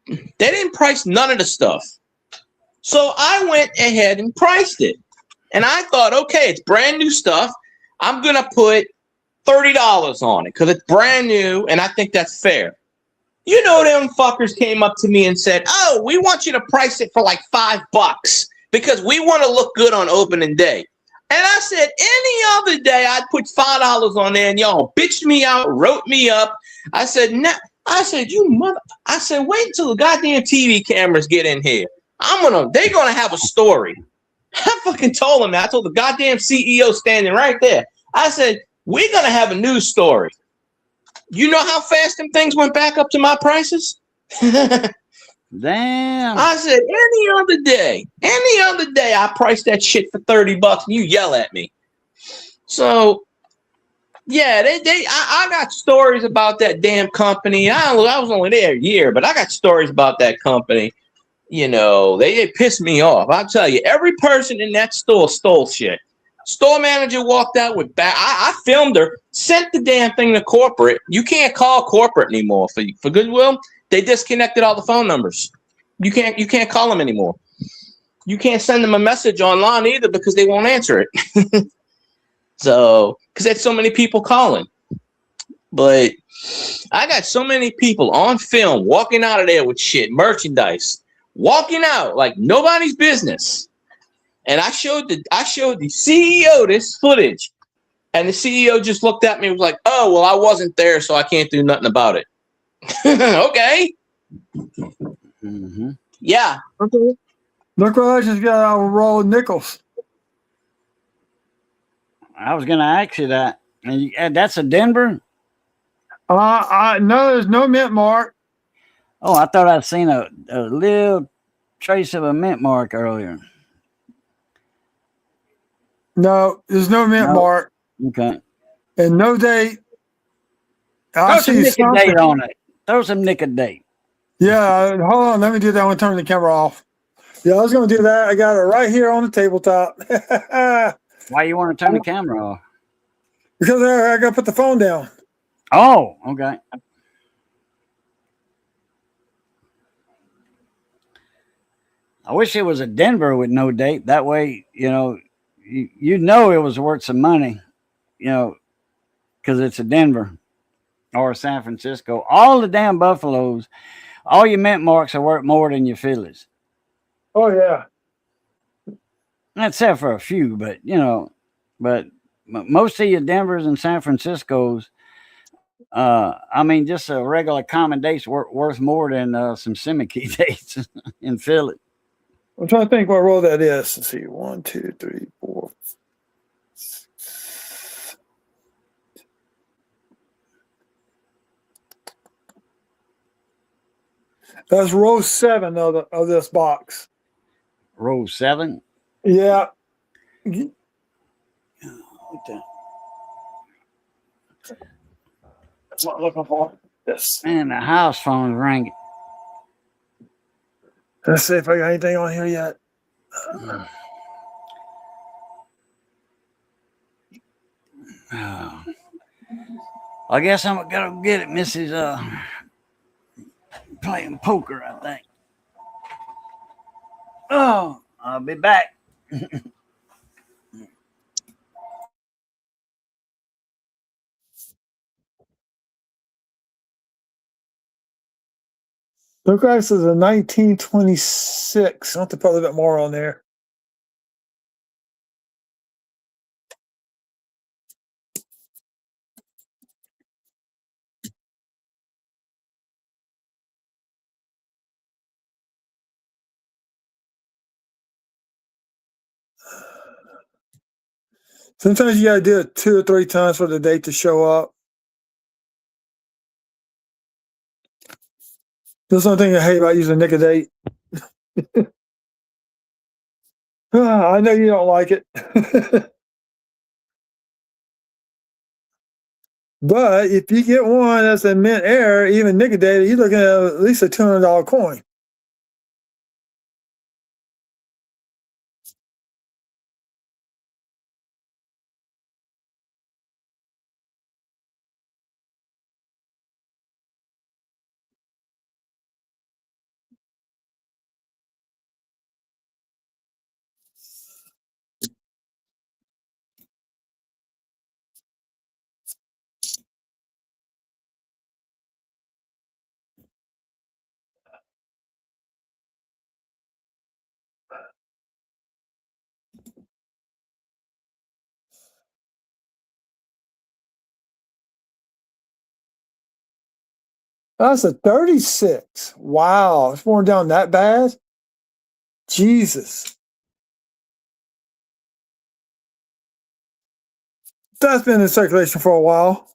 They didn't price none of the stuff. So I went ahead and priced it. And I thought, okay, it's brand new stuff. I'm going to put $30 on it because it's brand new, and I think that's fair. You know, them fuckers came up to me and said, oh, we want you to price it for like $5 because we want to look good on opening day. And I said, any other day, I'd put $5 on there, and y'all bitched me out, wrote me up. I said, nah. I said, wait until the goddamn TV cameras get in here. They're going to have a story. I fucking told him that. I told the goddamn CEO standing right there. I said, we're going to have a news story. You know how fast them things went back up to my prices? Damn. I said, any other day, I priced that shit for $30 and you yell at me. So, yeah, I got stories about that damn company. I was only there a year, but I got stories about that company. You know, they pissed me off. I'll tell you, every person in that store stole shit. Store manager walked out with I filmed her, sent the damn thing to corporate. You can't call corporate anymore for Goodwill. They disconnected all the phone numbers. You can't call them anymore. you can't send them a message online either because they won't answer it. So, because there's so many people calling. But I got so many people on film walking out of there with shit, merchandise, walking out like nobody's business. And I showed the CEO this footage, and the CEO just looked at me and was like, "Oh, well, I wasn't there, so I can't do nothing about it." Okay. Mm-hmm. Yeah. Okay. Look what I just got out of Roll Nichols. I was going to ask you that. And that's a Denver? No, there's no mint mark. Oh, I thought I'd seen a little trace of a mint mark earlier. No, there's no mint mark Okay. and no date. Throw some nick a date on it. Throw some nick a date. Yeah, hold on. Let me do that. I want to turn the camera off. Yeah, I was going to do that. I got it right here on the tabletop. Why you want to turn the camera off? Because I got to put the phone down. Oh, okay. I wish it was a Denver with no date. That way, you know it was worth some money, because it's a Denver or San Francisco. All the damn Buffaloes, all your mint marks are worth more than your Phillies. Oh, yeah. Except for a few, but most of your Denvers and San Franciscos, just a regular common date's worth more than some Simiki dates in Philly. I'm trying to think what roll that is. Let's see. 1, 2, 3, 4. 6. That's row 7 of this box. Row 7? Yeah. What the? That's what I'm looking for. Yes. Man, the house phone's ringing. Let's see if I got anything on here yet. Oh. I guess I'm gonna get it, Mrs. Playing poker, I think. Oh, I'll be back. Look, this is a 1926. I'll have to put a little bit more on there. Sometimes you got to do it 2 or 3 times for the date to show up. That's the only thing I hate about using nick a date. I know you don't like it. But if you get one that's a mint error, even nick a date, you're looking at least a $200 coin. That's a 36. Wow, it's worn down that bad? Jesus. That's been in circulation for a while.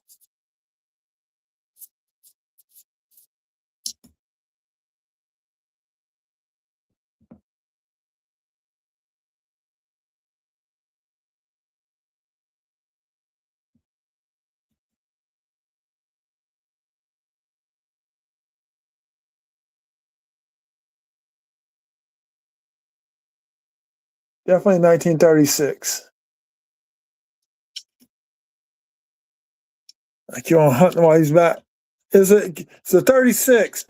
Definitely 1936. Like you on hunting while he's back. It's a 36.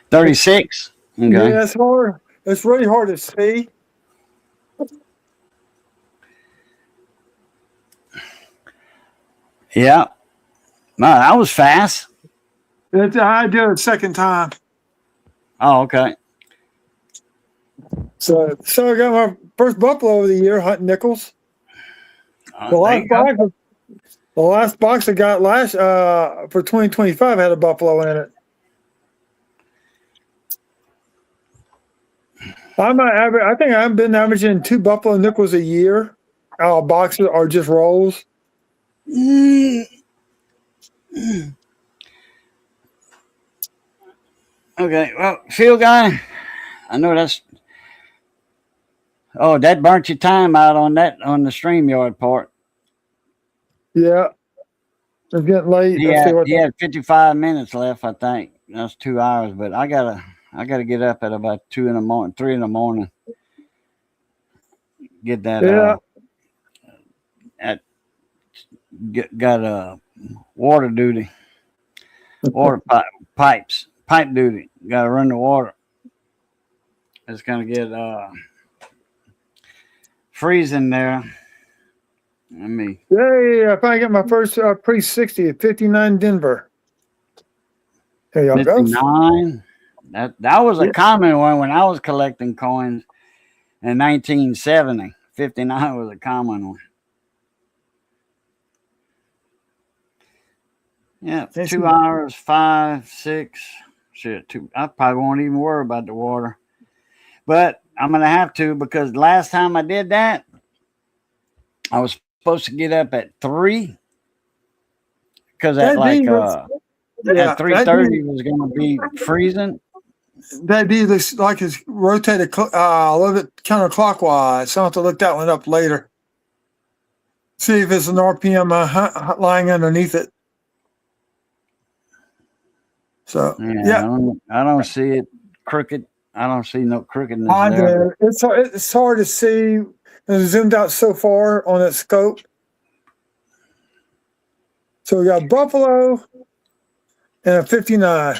36? Okay. Yeah, it's hard. It's really hard to see. Yeah. No, that was fast. I did it second time. Oh, okay. So I got my first buffalo of the year hunting nickels. The last box I got last for 2025 had a buffalo in it. I think I've been averaging 2 buffalo nickels a year. Boxes are just rolls. Okay, well, field guy, I know that's. Oh, that burnt your time out on the StreamYard part. Yeah, it's getting late. He had 55 minutes left, I think. That's 2 hours, but I gotta get up at about 2 in the morning, 3 in the morning. Get that. Got water duty, pipe duty. Got to run the water. It's gonna get freezing there. Let me. Yeah. I finally got my first pre-60 at 59 Denver. There y'all go. 59. That was a common one when I was collecting coins in 1970. 59 was a common one. Yeah, 2 hours, 5, 6. Shit, 2. I probably won't even worry about the water. But I'm going to have to, because last time I did that, I was supposed to get up at 3. Because at like at 3:30 was going to be freezing. That'd be like it's rotated a little bit counterclockwise. So I'll have to look that one up later. See if it's an RPM lying underneath it. So yeah. I don't see it crooked. I don't see no crookedness there. It's hard to see. It's zoomed out so far on that scope. So we got buffalo and a 59.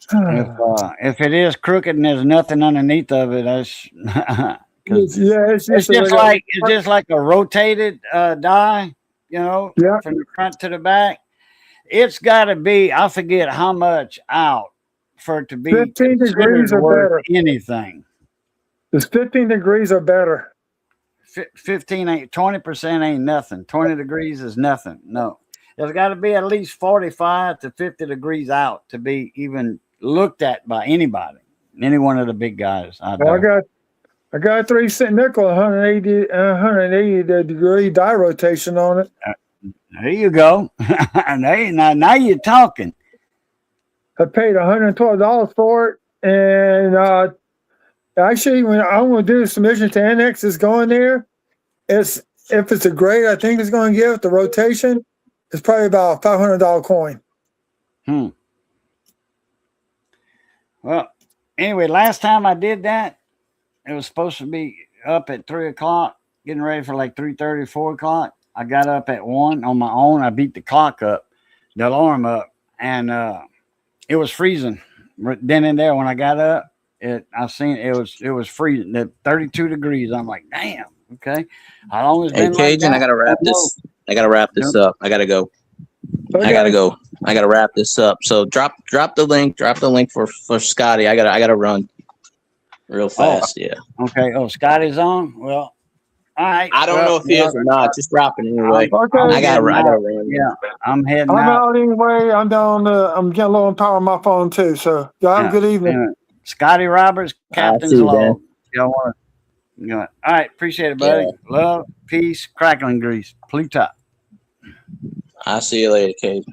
If it is crooked and there's nothing underneath of it, that's it's just like a rotated die, from the front to the back. It's got to be, I forget how much out for it to be 15 degrees or better. Anything. It's 15 degrees or better. 15 ain't 20% ain't nothing. 20 degrees is nothing. No, there's got to be at least 45 to 50 degrees out to be even looked at by anybody, any one of the big guys. I got a 3-cent nickel, 180 degree die rotation on it. There you go. now you're talking. I paid $112 for it, and actually, when I'm going to do the submission to NX, is going there. If it's a grade, I think it's going to give the rotation. It's probably about a $500 coin. Well, anyway, last time I did that, it was supposed to be up at 3 o'clock, getting ready for like 3:30, 4 o'clock. I got up at 1 on my own. I beat the clock up, the alarm up, and it was freezing. Then and there, when I got up, I seen it was freezing at 32 degrees. I'm like, damn. Okay, how long has been Cajun, like I gotta wrap this. I gotta wrap this up. I gotta go. Okay. I gotta go. I gotta wrap this up. So drop the link. Drop the link for Scotty. I gotta run real fast. Yeah. Okay. Oh, Scotty's on. Well, all right. I don't know if he is or not. Just drop it anyway. Okay. I gotta run. Yeah, I'm heading I'm out. out anyway. I'm down. I'm getting low on power on my phone too. So y'all have a good evening. Scotty Roberts, Captain's Log. Y'all want to? All right, appreciate it, buddy. Yeah. Love, peace, crackling grease. Pluto. I'll see you later, Cade.